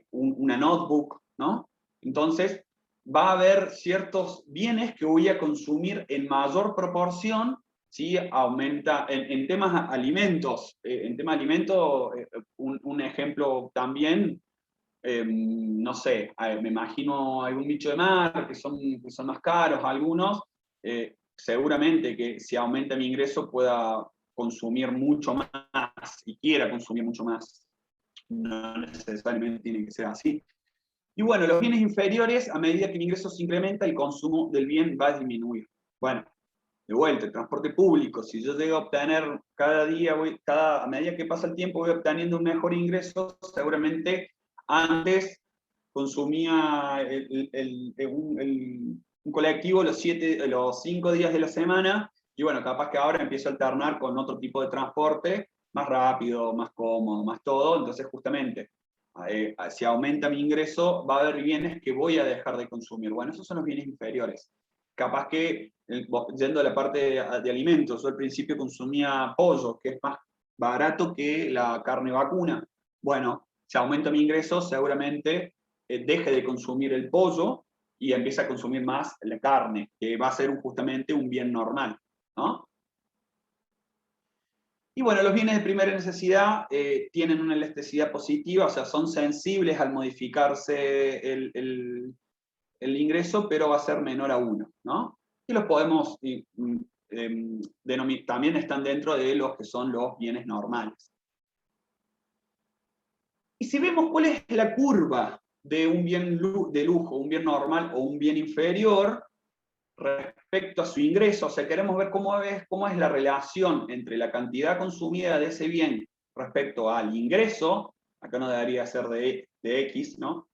una notebook, ¿no? Entonces, va a haber ciertos bienes que voy a consumir en mayor proporción. Sí, aumenta en temas alimentos. Un ejemplo también, no sé, me imagino algún bicho de mar que son más caros algunos. Seguramente que si aumenta mi ingreso pueda consumir mucho más y quiera consumir mucho más. No necesariamente tiene que ser así. Y bueno, los bienes inferiores, a medida que mi ingreso se incrementa, el consumo del bien va a disminuir. Bueno, de vuelta, el transporte público, si yo llego a obtener cada día, a medida que pasa el tiempo voy obteniendo un mejor ingreso, seguramente antes consumía un colectivo los 5 días de la semana, y bueno, capaz que ahora empiezo a alternar con otro tipo de transporte, más rápido, más cómodo, más todo. Entonces justamente, si aumenta mi ingreso, va a haber bienes que voy a dejar de consumir. Bueno, esos son los bienes inferiores. Capaz que, yendo a la parte de alimentos, yo al principio consumía pollo, que es más barato que la carne vacuna. Bueno, si aumenta mi ingreso, seguramente deje de consumir el pollo y empiece a consumir más la carne, que va a ser justamente un bien normal, ¿no? Y bueno, los bienes de primera necesidad tienen una elasticidad positiva, o sea, son sensibles al modificarse el ingreso, pero va a ser menor a 1, ¿no? Y los podemos denominar, también están dentro de los que son los bienes normales. Y si vemos cuál es la curva de un bien de lujo, un bien normal o un bien inferior respecto a su ingreso, o sea, queremos ver cómo es la relación entre la cantidad consumida de ese bien respecto al ingreso, acá no debería ser de X, ¿no?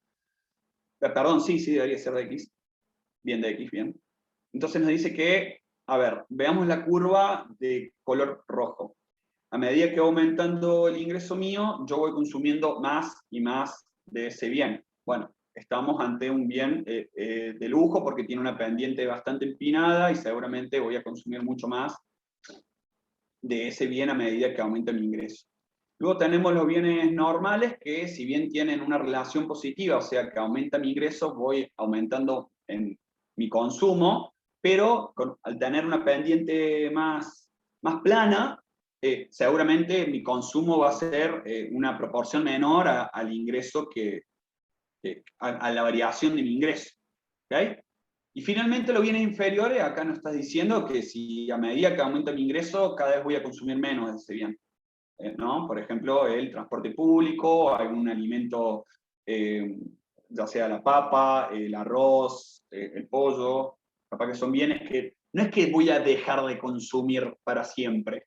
Perdón, sí, debería ser de X. Bien, de X, bien. Entonces nos dice que, a ver, veamos la curva de color rojo. A medida que va aumentando el ingreso mío, yo voy consumiendo más y más de ese bien. Bueno, estamos ante un bien de lujo porque tiene una pendiente bastante empinada y seguramente voy a consumir mucho más de ese bien a medida que aumenta mi ingreso. Luego tenemos los bienes normales que, si bien tienen una relación positiva, o sea que aumenta mi ingreso, voy aumentando en mi consumo, pero al tener una pendiente más plana, seguramente mi consumo va a ser una proporción menor al ingreso a la variación de mi ingreso. ¿Okay? Y finalmente los bienes inferiores, acá nos está diciendo que si a medida que aumenta mi ingreso, cada vez voy a consumir menos de ese bien. ¿No? Por ejemplo, el transporte público, algún alimento, ya sea la papa, el arroz, el pollo, capaz que son bienes que no es que voy a dejar de consumir para siempre,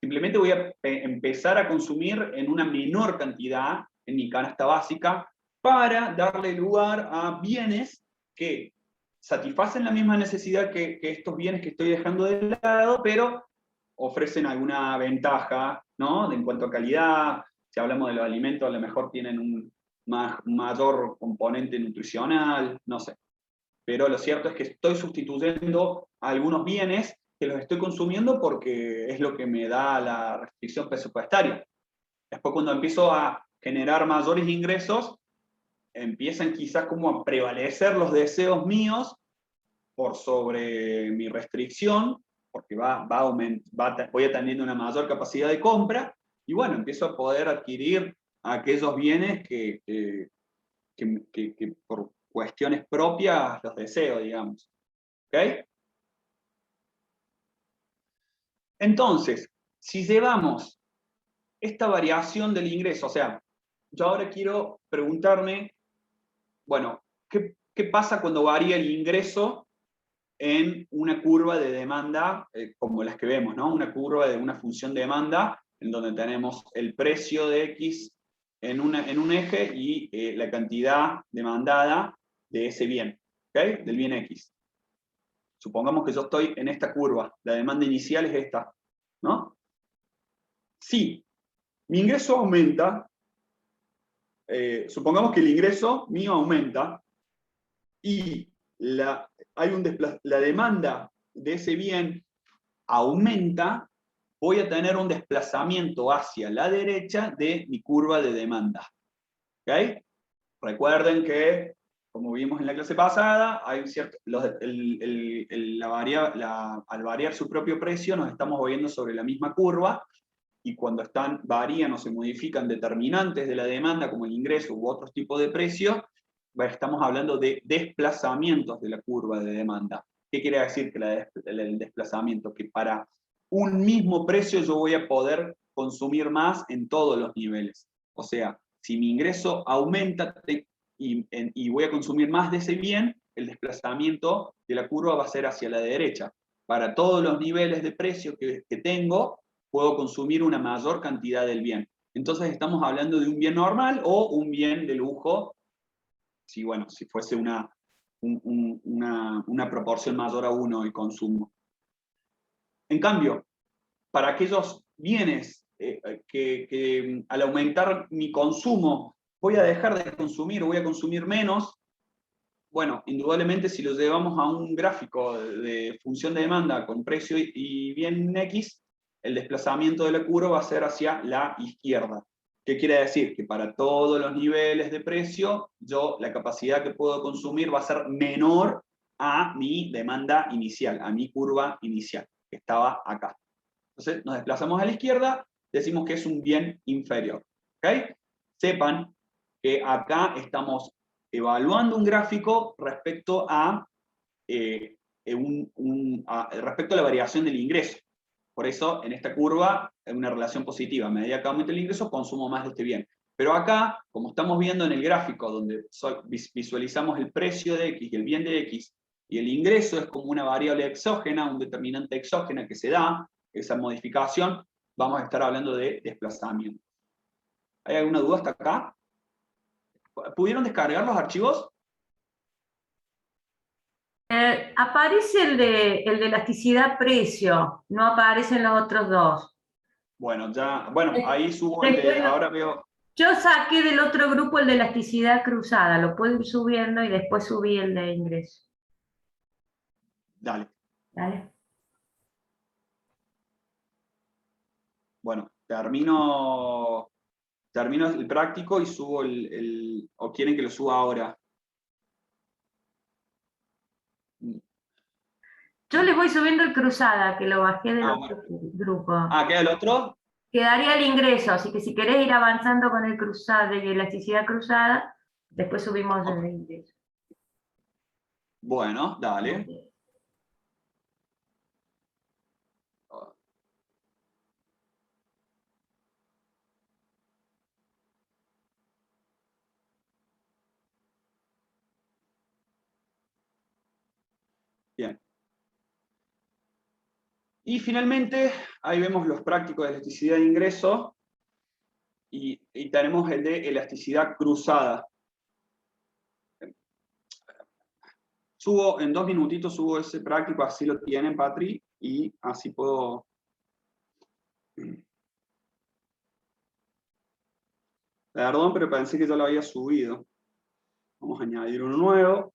simplemente voy a empezar a consumir en una menor cantidad en mi canasta básica para darle lugar a bienes que satisfacen la misma necesidad que estos bienes que estoy dejando de lado, pero ofrecen alguna ventaja, ¿no? En cuanto a calidad. Si hablamos de los alimentos, a lo mejor tienen un mayor componente nutricional, no sé. Pero lo cierto es que estoy sustituyendo algunos bienes que los estoy consumiendo porque es lo que me da la restricción presupuestaria. Después, cuando empiezo a generar mayores ingresos, empiezan quizás como a prevalecer los deseos míos por sobre mi restricción, porque voy atendiendo una mayor capacidad de compra, y bueno, empiezo a poder adquirir aquellos bienes que por cuestiones propias los deseo, digamos. ¿Ok? Entonces, si llevamos esta variación del ingreso, o sea, yo ahora quiero preguntarme, bueno, ¿qué pasa cuando varía el ingreso en una curva de demanda como las que vemos, ¿no? Una curva de una función de demanda en donde tenemos el precio de X en un eje y la cantidad demandada de ese bien, ¿ok? Del bien X. Supongamos que yo estoy en esta curva, la demanda inicial es esta, ¿no? Si mi ingreso aumenta, supongamos que el ingreso mío aumenta y la demanda de ese bien aumenta, voy a tener un desplazamiento hacia la derecha de mi curva de demanda. ¿Ok? Recuerden que, como vimos en la clase pasada, hay al variar su propio precio nos estamos moviendo sobre la misma curva, y cuando varían o se modifican determinantes de la demanda, como el ingreso u otros tipos de precios, estamos hablando de desplazamientos de la curva de demanda. ¿Qué quiere decir que el desplazamiento? Que para un mismo precio yo voy a poder consumir más en todos los niveles. O sea, si mi ingreso aumenta y voy a consumir más de ese bien, el desplazamiento de la curva va a ser hacia la derecha. Para todos los niveles de precio que tengo, puedo consumir una mayor cantidad del bien. Entonces estamos hablando de un bien normal o un bien de lujo, si fuese una proporción mayor a 1 el consumo. En cambio, para aquellos bienes que al aumentar mi consumo voy a dejar de consumir, voy a consumir menos, bueno, indudablemente si lo llevamos a un gráfico de función de demanda con precio y bien X, el desplazamiento de la curva va a ser hacia la izquierda. ¿Qué quiere decir? Que para todos los niveles de precio, la capacidad que puedo consumir va a ser menor a mi demanda inicial, a mi curva inicial, que estaba acá. Entonces nos desplazamos a la izquierda, decimos que es un bien inferior. ¿Okay? Sepan que acá estamos evaluando un gráfico respecto a la variación del ingreso. Por eso, en esta curva, hay una relación positiva. A medida que aumenta el ingreso, consumo más de este bien. Pero acá, como estamos viendo en el gráfico, donde visualizamos el precio de X y el bien de X, y el ingreso es como una variable exógena, un determinante exógena que se da, esa modificación, vamos a estar hablando de desplazamiento. ¿Hay alguna duda hasta acá? ¿Pudieron descargar los archivos? Aparece el de elasticidad precio, no aparecen los otros dos. Bueno, ahí subo el de, ahora veo. Yo saqué del otro grupo el de elasticidad cruzada, lo puedo ir subiendo y después subí el de ingreso. Dale. ¿Dale? Bueno, termino el práctico y subo ¿o quieren que lo suba ahora? Yo les voy subiendo el cruzada, que lo bajé del otro grupo. ¿Queda el otro? Quedaría el ingreso, así que si querés ir avanzando con el cruzado y elasticidad cruzada, después subimos el de ingreso. Bueno, dale. Bien. Y finalmente, ahí vemos los prácticos de elasticidad de ingreso y tenemos el de elasticidad cruzada. Subo, en 2 minutitos subo ese práctico, así lo tienen, Patri, y así puedo... Perdón, pero pensé que ya lo había subido. Vamos a añadir uno nuevo.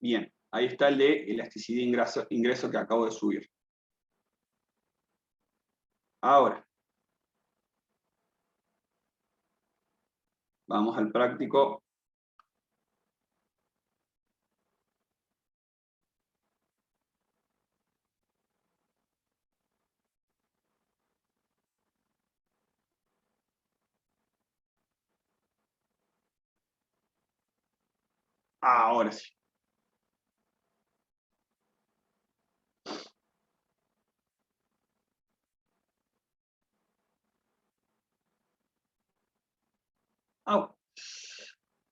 Bien, ahí está el de elasticidad ingreso que acabo de subir. Ahora, vamos al práctico. Ahora sí.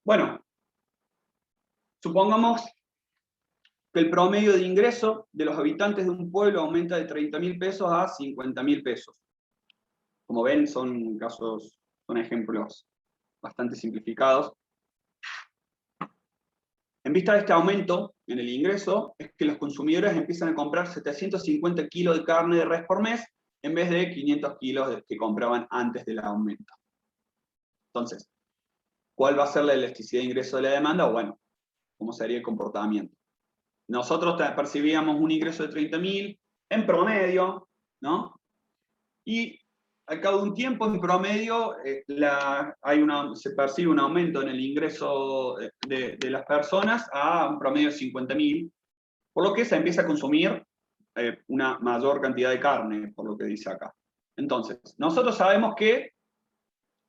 Bueno, supongamos que el promedio de ingreso de los habitantes de un pueblo aumenta de 30.000 pesos a 50.000 pesos. Como ven, son ejemplos bastante simplificados. En vista de este aumento en el ingreso, es que los consumidores empiezan a comprar 750 kilos de carne de res por mes, en vez de 500 kilos que compraban antes del aumento. Entonces, ¿cuál va a ser la elasticidad de ingreso de la demanda? Bueno, ¿cómo sería el comportamiento? Nosotros percibíamos un ingreso de 30.000 en promedio, ¿no? Y al cabo de un tiempo, en promedio, se percibe un aumento en el ingreso de las personas a un promedio de 50.000, por lo que se empieza a consumir una mayor cantidad de carne, por lo que dice acá. Entonces, nosotros sabemos que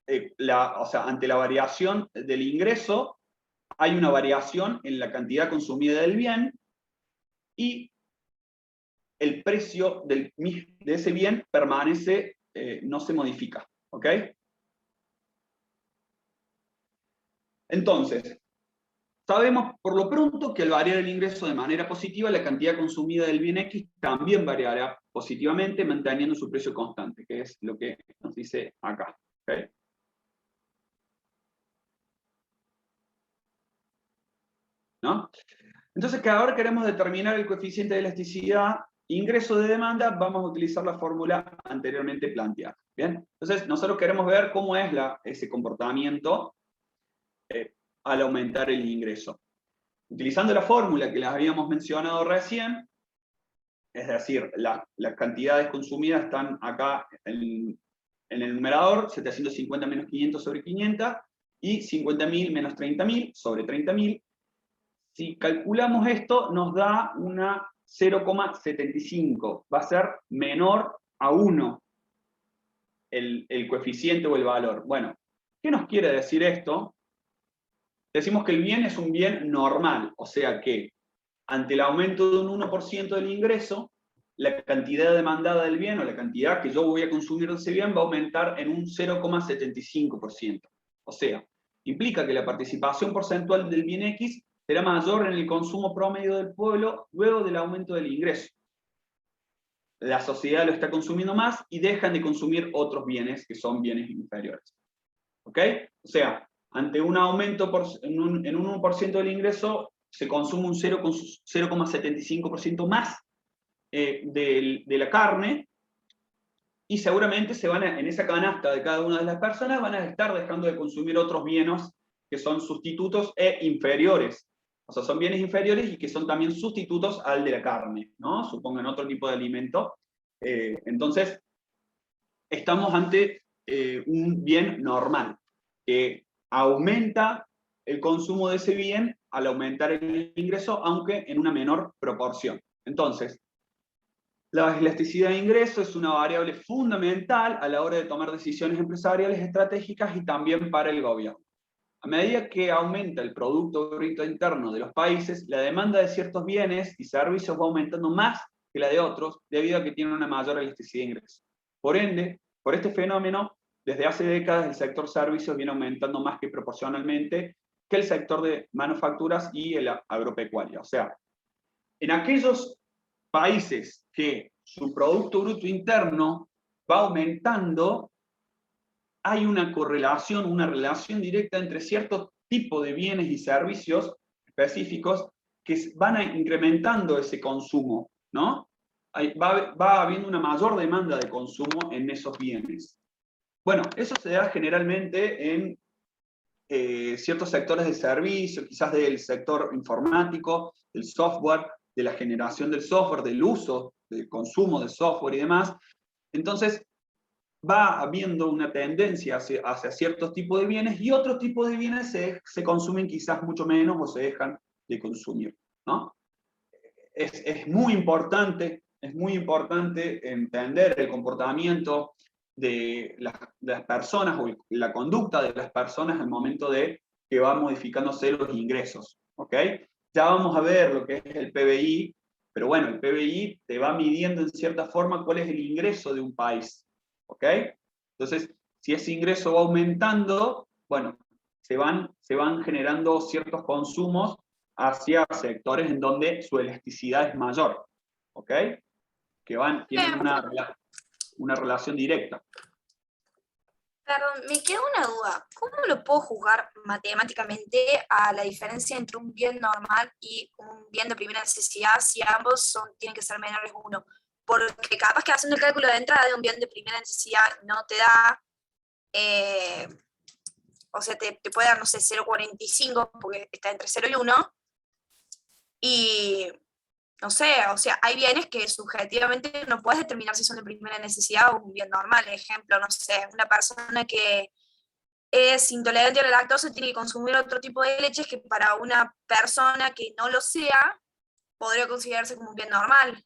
ante la variación del ingreso, hay una variación en la cantidad consumida del bien, y el precio de ese bien permanece, no se modifica, ¿ok? Entonces, sabemos por lo pronto que al variar el ingreso de manera positiva, la cantidad consumida del bien X también variará positivamente, manteniendo su precio constante, que es lo que nos dice acá, ¿ok? ¿No? Entonces, que ahora queremos determinar el coeficiente de elasticidad ingreso de demanda, vamos a utilizar la fórmula anteriormente planteada. ¿Bien? Entonces, nosotros queremos ver cómo es ese comportamiento al aumentar el ingreso. Utilizando la fórmula que les habíamos mencionado recién, es decir, las cantidades consumidas están acá en el numerador, 750 menos 500 sobre 500, y 50.000 menos 30.000 sobre 30.000. Si calculamos esto, nos da una 0,75. Va a ser menor a 1 el coeficiente o el valor. Bueno, ¿qué nos quiere decir esto? Decimos que el bien es un bien normal, o sea que ante el aumento de un 1% del ingreso, la cantidad demandada del bien, o la cantidad que yo voy a consumir de ese bien, va a aumentar en un 0,75%. O sea, implica que la participación porcentual del bien X será mayor en el consumo promedio del pueblo luego del aumento del ingreso. La sociedad lo está consumiendo más y dejan de consumir otros bienes que son bienes inferiores. ¿Ok? O sea, ante un aumento en un 1% del ingreso, se consume un 0,75% más de la carne, y seguramente en esa canasta de cada una de las personas van a estar dejando de consumir otros bienes que son sustitutos e inferiores. O sea, son bienes inferiores y que son también sustitutos al de la carne, ¿no? Supongan otro tipo de alimento. Entonces, estamos ante un bien normal, que aumenta el consumo de ese bien al aumentar el ingreso, aunque en una menor proporción. Entonces, la elasticidad de ingreso es una variable fundamental a la hora de tomar decisiones empresariales estratégicas y también para el gobierno. A medida que aumenta el Producto Bruto Interno de los países, la demanda de ciertos bienes y servicios va aumentando más que la de otros, debido a que tienen una mayor elasticidad de ingresos. Por ende, por este fenómeno, desde hace décadas el sector servicios viene aumentando más que proporcionalmente que el sector de manufacturas y el agropecuario. O sea, en aquellos países que su Producto Bruto Interno va aumentando, hay una correlación, una relación directa entre ciertos tipos de bienes y servicios específicos que van incrementando ese consumo, ¿no? Va habiendo una mayor demanda de consumo en esos bienes. Bueno, eso se da generalmente en ciertos sectores de servicio, quizás del sector informático, del software, de la generación del software, del uso, del consumo de software y demás. Entonces, va habiendo una tendencia hacia ciertos tipos de bienes y otros tipos de bienes se consumen quizás mucho menos o se dejan de consumir, ¿no? Es muy importante entender el comportamiento de las personas o la conducta de las personas al momento de que van modificándose los ingresos, ¿ok? Ya vamos a ver lo que es el PBI, pero bueno, el PBI te va midiendo en cierta forma cuál es el ingreso de un país, ¿ok? Entonces, si ese ingreso va aumentando, bueno, se van generando ciertos consumos hacia sectores en donde su elasticidad es mayor, ¿ok? Tienen una relación directa. Perdón, me queda una duda. ¿Cómo lo puedo juzgar matemáticamente a la diferencia entre un bien normal y un bien de primera necesidad si ambos tienen que ser menores a 1? Porque capaz que haciendo el cálculo de entrada de un bien de primera necesidad no te da, o sea, te puede dar, no sé, 0,45 porque está entre 0 y 1. Y no sé, o sea, hay bienes que subjetivamente no puedes determinar si son de primera necesidad o un bien normal. Ejemplo, no sé, una persona que es intolerante a la lactosa tiene que consumir otro tipo de leches que para una persona que no lo sea podría considerarse como un bien normal.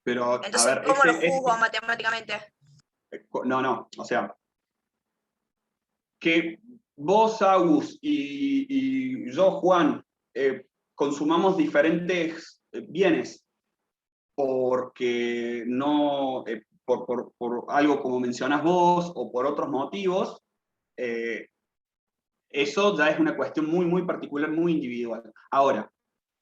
Pero, Entonces, a ver, ¿cómo lo juzgo matemáticamente? No, o sea, que vos, Agus, y yo, Juan, consumamos diferentes bienes porque no, por algo como mencionas vos o por otros motivos, eso ya es una cuestión muy, muy particular, muy individual. Ahora,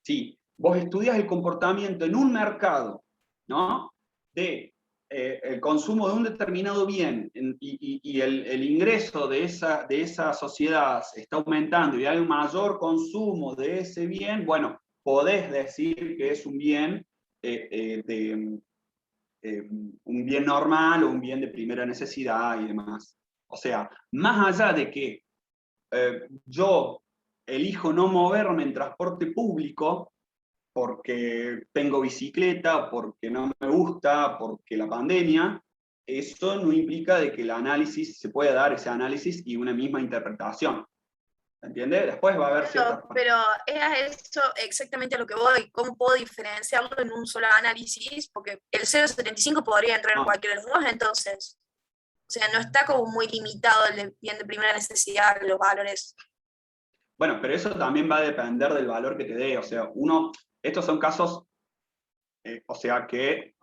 si vos estudias el comportamiento en un mercado, ¿no? El consumo de un determinado bien y el ingreso de esa sociedad está aumentando y hay un mayor consumo de ese bien, bueno, podés decir que es un bien un bien normal o un bien de primera necesidad y demás. O sea, más allá de que yo elijo no moverme en transporte público porque tengo bicicleta, porque no me gusta, porque la pandemia, eso no implica de que el análisis, se pueda dar ese análisis y una misma interpretación. ¿Entiendes? Después va a haber ciertas... Pero es eso exactamente a lo que voy. ¿Cómo puedo diferenciarlo en un solo análisis? Porque el 0,75 podría entrar en cualquiera de los dos, entonces. O sea, no está como muy limitado el bien de primera necesidad, los valores. Bueno, pero eso también va a depender del valor que te dé. O sea, estos son casos, o sea que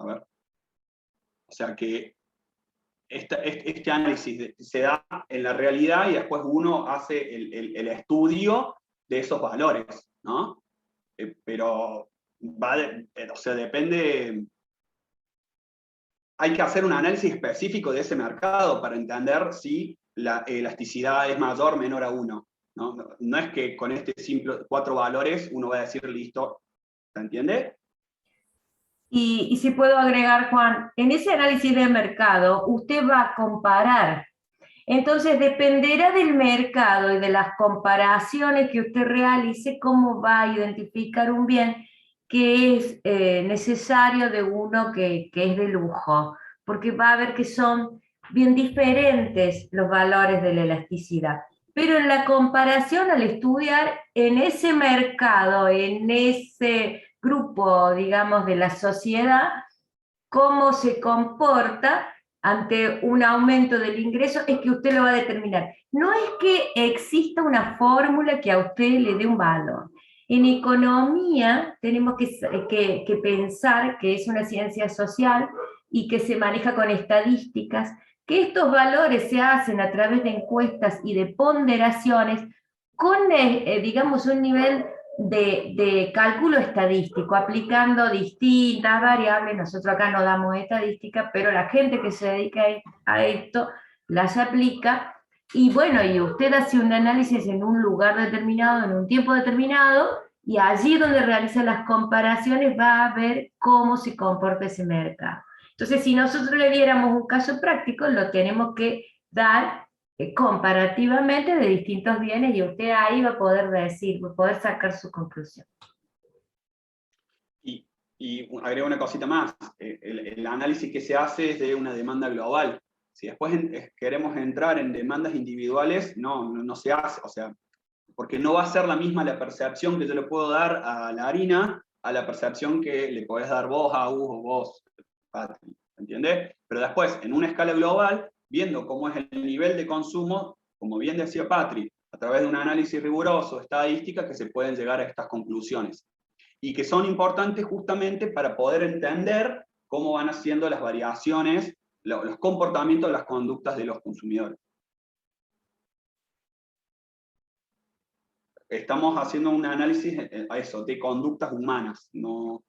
este análisis se da en la realidad y después uno hace el estudio de esos valores, ¿no? Pero o sea, depende, hay que hacer un análisis específico de ese mercado para entender si la elasticidad es mayor o menor a 1. No es que con este simple 4 valores uno va a decir listo, ¿se entiende? Y si puedo agregar, Juan, en ese análisis de mercado usted va a comparar. Entonces dependerá del mercado y de las comparaciones que usted realice cómo va a identificar un bien que es necesario de uno que es de lujo, porque va a ver que son bien diferentes los valores de la elasticidad. Pero en la comparación, al estudiar en ese mercado, en ese grupo, digamos, de la sociedad, cómo se comporta, ante un aumento del ingreso, es que usted lo va a determinar. No es que exista una fórmula que a usted le dé un valor. En economía tenemos que pensar que es una ciencia social y que se maneja con estadísticas, que estos valores se hacen a través de encuestas y de ponderaciones con, digamos, un nivel de cálculo estadístico, aplicando distintas variables. Nosotros acá no damos estadística, pero la gente que se dedica a esto las aplica, y bueno, y usted hace un análisis en un lugar determinado, en un tiempo determinado, y allí donde realiza las comparaciones va a ver cómo se comporta ese mercado. Entonces, si nosotros le diéramos un caso práctico, lo tenemos que dar comparativamente de distintos bienes, y usted ahí va a poder decir, va a poder sacar su conclusión. Y agrego una cosita más, el análisis que se hace es de una demanda global. Si después queremos entrar en demandas individuales, no se hace, o sea, porque no va a ser la misma la percepción que yo le puedo dar a la harina a la percepción que le podés dar vos a Agus o vos, Patri, ¿entiendes? Pero después, en una escala global, viendo cómo es el nivel de consumo, como bien decía Patri, a través de un análisis riguroso, estadística, que se pueden llegar a estas conclusiones. Y que son importantes justamente para poder entender cómo van haciendo las variaciones, los comportamientos, las conductas de los consumidores. Estamos haciendo un análisis a eso, de conductas humanas, no...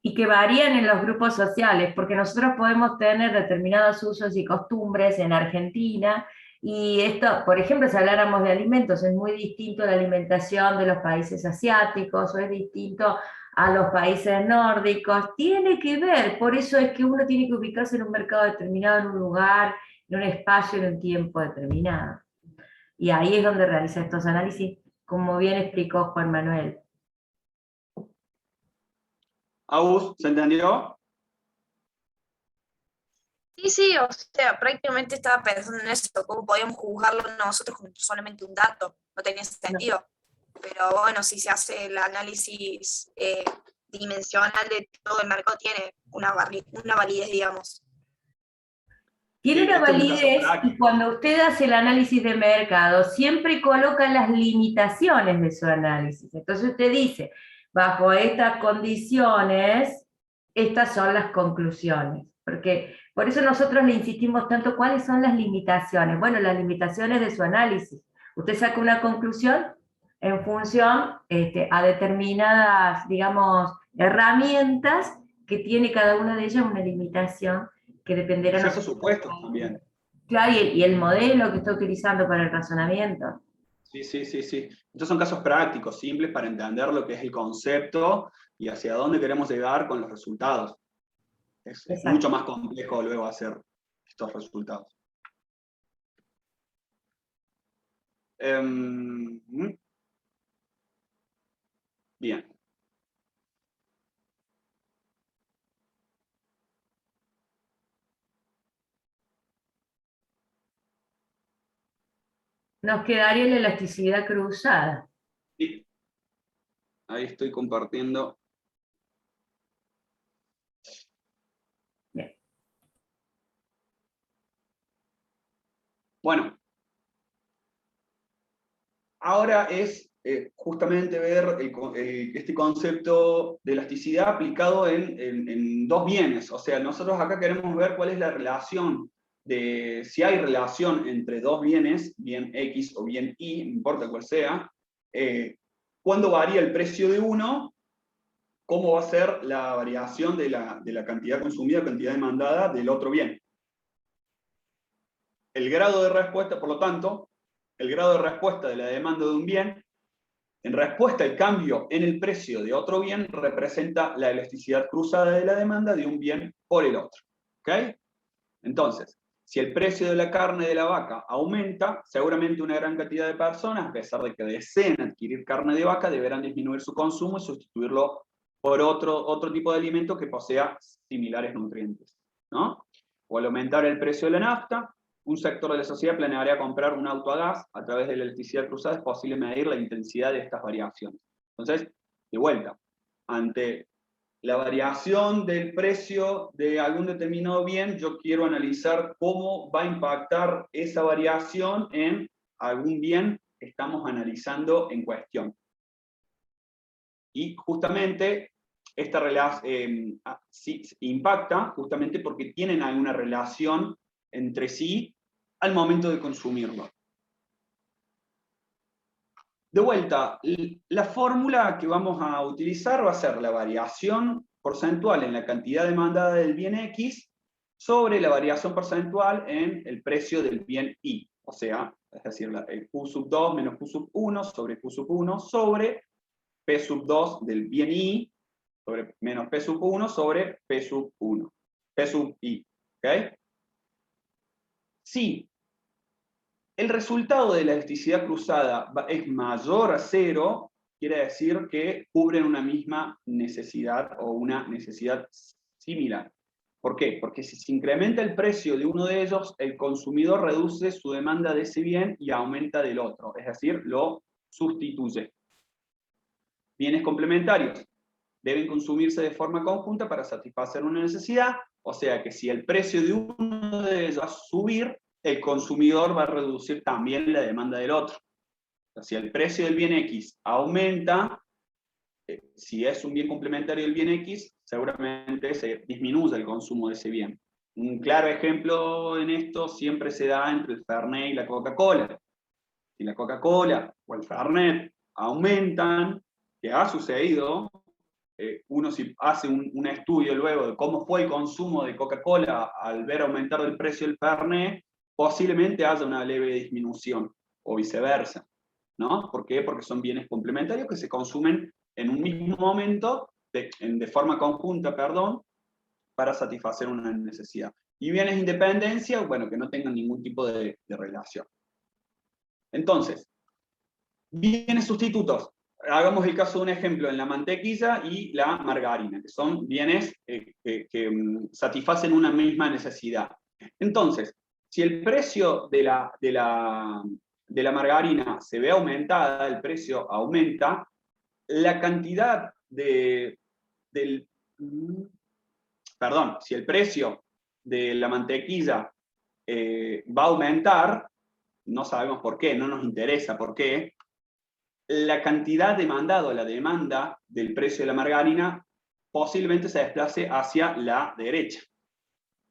Y que varían en los grupos sociales, porque nosotros podemos tener determinados usos y costumbres en Argentina, y esto, por ejemplo, si habláramos de alimentos, es muy distinto la alimentación de los países asiáticos, o es distinto a los países nórdicos, tiene que ver, por eso es que uno tiene que ubicarse en un mercado determinado, en un lugar, en un espacio, en un tiempo determinado. Y ahí es donde realiza estos análisis, como bien explicó Juan Manuel. Agus, ¿se entendió? Sí, o sea, prácticamente estaba pensando en eso, cómo podíamos juzgarlo nosotros como solamente un dato, no tenía sentido. Pero bueno, si se hace el análisis dimensional de todo el mercado, tiene una validez, digamos. Tiene Sí, una este es un caso validez, y práctico. cuando usted hace el análisis de mercado, siempre coloca las limitaciones de su análisis. Entonces usted dice, bajo estas condiciones, estas son las conclusiones. Porque por eso nosotros le insistimos tanto cuáles son las limitaciones. Bueno, las limitaciones de su análisis. Usted saca una conclusión en función a determinadas, digamos, herramientas que tiene cada una de ellas una limitación que dependerá de Ciertos supuestos también. Claro, y el modelo que está utilizando para el razonamiento. Sí. Estos son casos prácticos, simples, para entender lo que es el concepto y hacia dónde queremos llegar con los resultados. Es mucho más complejo luego hacer estos resultados. Bien. Nos quedaría la elasticidad cruzada. Sí. Ahí estoy compartiendo. Bien. Bueno. Ahora es justamente ver este concepto de elasticidad aplicado en dos bienes. O sea, nosotros acá queremos ver cuál es la relación, si hay relación entre dos bienes, bien X o bien Y, no importa cuál sea, cuándo varía el precio de uno, cómo va a ser la variación de la cantidad consumida, cantidad demandada del otro bien. El grado de respuesta, por lo tanto, el grado de respuesta de la demanda de un bien, en respuesta al cambio en el precio de otro bien, representa la elasticidad cruzada de la demanda de un bien por el otro. ¿Ok? Entonces, si el precio de la carne de la vaca aumenta, seguramente una gran cantidad de personas, a pesar de que deseen adquirir carne de vaca, deberán disminuir su consumo y sustituirlo por otro tipo de alimento que posea similares nutrientes, ¿no? O al aumentar el precio de la nafta, un sector de la sociedad planearía comprar un auto a gas. A través de la elasticidad cruzada es posible medir la intensidad de estas variaciones. Entonces, de vuelta, ante la variación del precio de algún determinado bien, yo quiero analizar cómo va a impactar esa variación en algún bien que estamos analizando en cuestión. Y justamente esta relación sí, impacta justamente porque tienen alguna relación entre sí al momento de consumirlo. De vuelta, la fórmula que vamos a utilizar va a ser la variación porcentual en la cantidad demandada del bien X sobre la variación porcentual en el precio del bien Y. O sea, es decir, el Q sub 2 menos Q sub 1 sobre Q sub 1 sobre P sub 2 del bien Y sobre menos P sub 1 sobre P sub 1. P sub I. ¿Ok? Si el resultado de la elasticidad cruzada es mayor a 0, quiere decir que cubren una misma necesidad o una necesidad similar. ¿Por qué? Porque si se incrementa el precio de uno de ellos, el consumidor reduce su demanda de ese bien y aumenta del otro, es decir, lo sustituye. Bienes complementarios deben consumirse de forma conjunta para satisfacer una necesidad, o sea que si el precio de uno de ellos va a subir, el consumidor va a reducir también la demanda del otro. O sea, si el precio del bien X aumenta, si es un bien complementario del bien X, seguramente se disminuye el consumo de ese bien. Un claro ejemplo en esto siempre se da entre el Fernet y la Coca-Cola. Si la Coca-Cola o el Fernet aumentan, que ha sucedido, uno si hace un estudio luego de cómo fue el consumo de Coca-Cola al ver aumentar el precio del Fernet, posiblemente haya una leve disminución, o viceversa, ¿no? ¿Por qué? Porque son bienes complementarios que se consumen en un mismo momento, de forma conjunta, perdón, para satisfacer una necesidad. Y bienes de independencia, bueno, que no tengan ningún tipo de relación. Entonces, bienes sustitutos. Hagamos el caso de un ejemplo en la mantequilla y la margarina, que son bienes que satisfacen una misma necesidad. Entonces, si el precio de la margarina se ve aumentada, el precio aumenta, la cantidad perdón, si el precio de la mantequilla va a aumentar, no sabemos por qué, no nos interesa por qué, la cantidad demandada, la demanda del precio de la margarina, posiblemente se desplace hacia la derecha.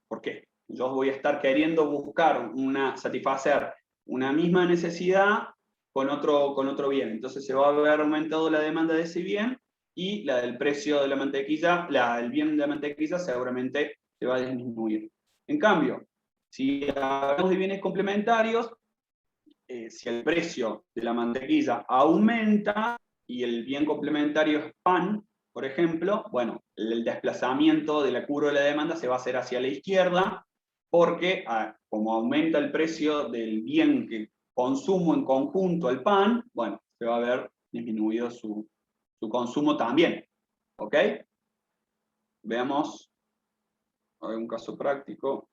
¿Por qué? Yo voy a estar queriendo buscar satisfacer una misma necesidad con otro bien. Entonces se va a ver aumentado la demanda de ese bien y la del precio de la mantequilla, el bien de la mantequilla seguramente se va a disminuir. En cambio, si hablamos de bienes complementarios, si el precio de la mantequilla aumenta y el bien complementario es pan, por ejemplo, bueno, el desplazamiento de la curva de la demanda se va a hacer hacia la izquierda, porque como aumenta el precio del bien que consumo en conjunto al pan, bueno, se va a ver disminuido su consumo también. ¿Ok? Veamos un caso práctico.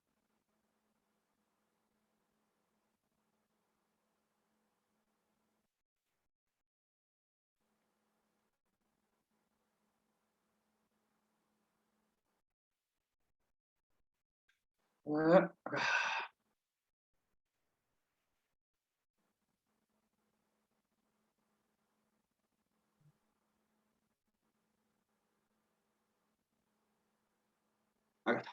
Acá está.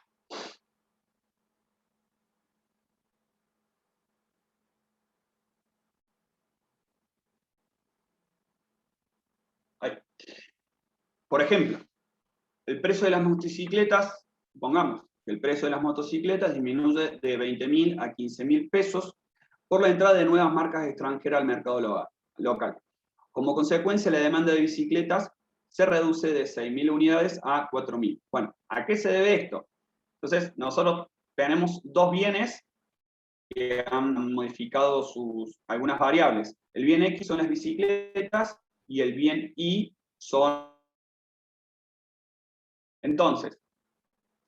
Ahí. Por ejemplo, el precio de las motocicletas, supongamos que el precio de las motocicletas disminuye de 20.000 a 15.000 pesos por la entrada de nuevas marcas extranjeras al mercado local. Como consecuencia, la demanda de bicicletas se reduce de 6.000 unidades a 4.000. Bueno, ¿a qué se debe esto? Entonces, nosotros tenemos dos bienes que han modificado algunas variables. El bien X son las bicicletas y el bien Y son... Entonces,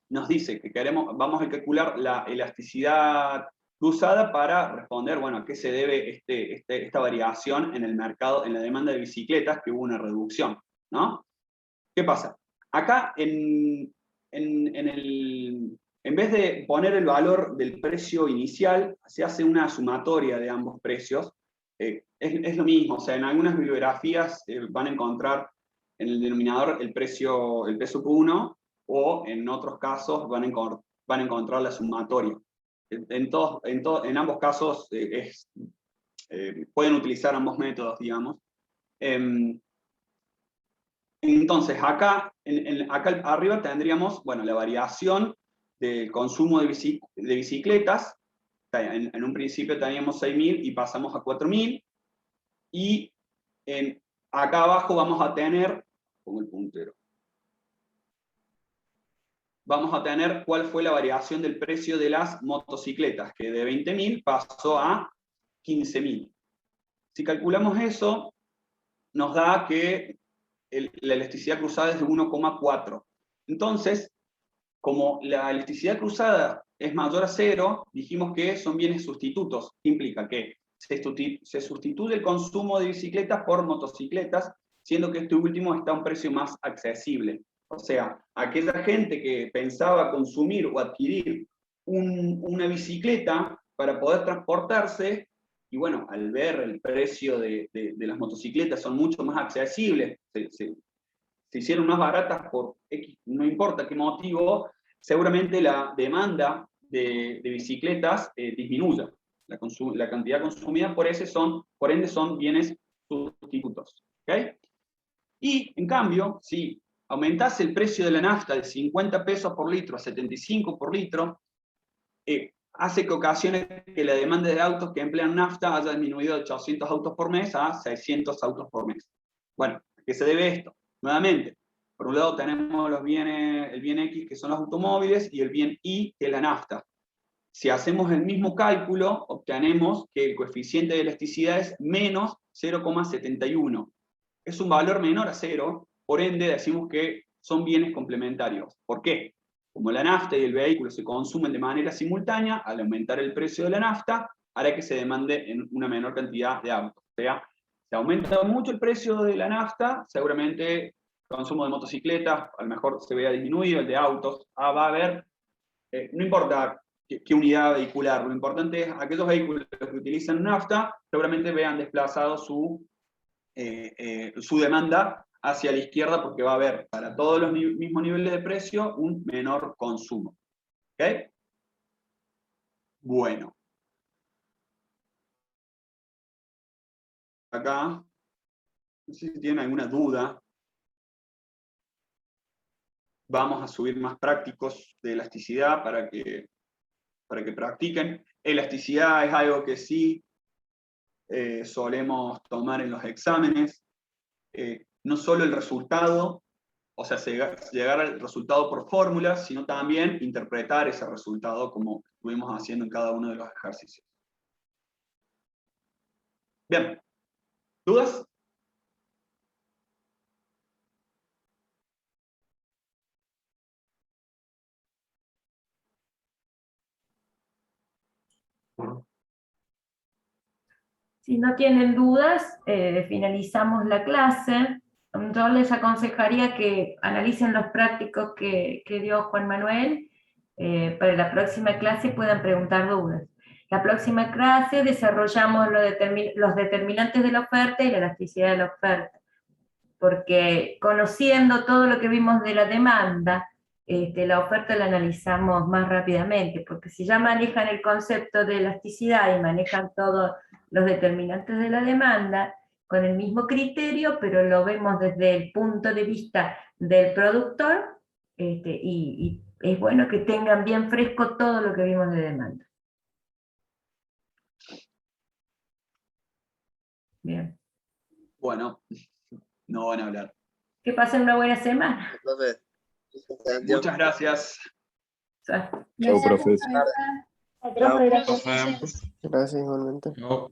nos dice que vamos a calcular la elasticidad cruzada para responder, bueno, a qué se debe esta variación en el mercado, en la demanda de bicicletas, que hubo una reducción, ¿no? ¿Qué pasa? Acá, en vez de poner el valor del precio inicial, se hace una sumatoria de ambos precios. Es lo mismo, o sea, en algunas bibliografías van a encontrar en el denominador el precio Q1, o en otros casos van a encontrar la sumatoria. En ambos casos pueden utilizar ambos métodos, digamos. Entonces, acá arriba tendríamos, bueno, la variación del consumo de bicicletas. En un principio teníamos 6.000 y pasamos a 4.000. Y acá abajo vamos a tener, pongo el puntero, vamos a tener cuál fue la variación del precio de las motocicletas, que de 20.000 pasó a 15.000. Si calculamos eso, nos da que la elasticidad cruzada es de 1,4. Entonces, como la elasticidad cruzada es mayor a 0, dijimos que son bienes sustitutos. Implica que se sustituye el consumo de bicicletas por motocicletas, siendo que este último está a un precio más accesible. O sea, aquella gente que pensaba consumir o adquirir una bicicleta para poder transportarse, y bueno, al ver el precio de las motocicletas son mucho más accesibles, se hicieron más baratas por X, no importa qué motivo, seguramente la demanda de bicicletas disminuya. La cantidad consumida por ende son bienes sustitutos. ¿Okay? Y, en cambio, si aumentase el precio de la nafta de 50 pesos por litro a 75 por litro, hace que ocasione que la demanda de autos que emplean nafta haya disminuido de 800 autos por mes a 600 autos por mes. Bueno, ¿a qué se debe esto? Nuevamente, por un lado tenemos el bien X, que son los automóviles, y el bien Y, que es la nafta. Si hacemos el mismo cálculo, obtenemos que el coeficiente de elasticidad es menos 0,71. Es un valor menor a 0, por ende decimos que son bienes complementarios. ¿Por qué? Como la nafta y el vehículo se consumen de manera simultánea, al aumentar el precio de la nafta, hará que se demande en una menor cantidad de autos. O sea, si aumenta mucho el precio de la nafta, seguramente el consumo de motocicletas a lo mejor se vea disminuido, el de autos va a haber, no importa qué unidad vehicular, lo importante es aquellos vehículos que utilizan nafta, seguramente vean desplazado su demanda hacia la izquierda, porque va a haber para todos los mismos niveles de precio un menor consumo. ¿Ok? Bueno. Acá, no sé si tienen alguna duda. Vamos a subir más prácticos de elasticidad para que practiquen. Elasticidad es algo que sí solemos tomar en los exámenes. No solo el resultado, o sea, llegar al resultado por fórmula, sino también interpretar ese resultado como estuvimos haciendo en cada uno de los ejercicios. Bien, ¿dudas? Si no tienen dudas, finalizamos la clase. Yo les aconsejaría que analicen los prácticos que dio Juan Manuel. Para la próxima clase puedan preguntar dudas. La próxima clase desarrollamos los determinantes de la oferta y la elasticidad de la oferta, porque conociendo todo lo que vimos de la demanda, la oferta la analizamos más rápidamente, porque si ya manejan el concepto de elasticidad y manejan todos los determinantes de la demanda, con el mismo criterio, pero lo vemos desde el punto de vista del productor, y es bueno que tengan bien fresco todo lo que vimos de demanda. Bien. Bueno, no van a hablar. Que pasen una buena semana. Profe. Muchas gracias. Chao, profe. Chao. Gracias, igualmente. No.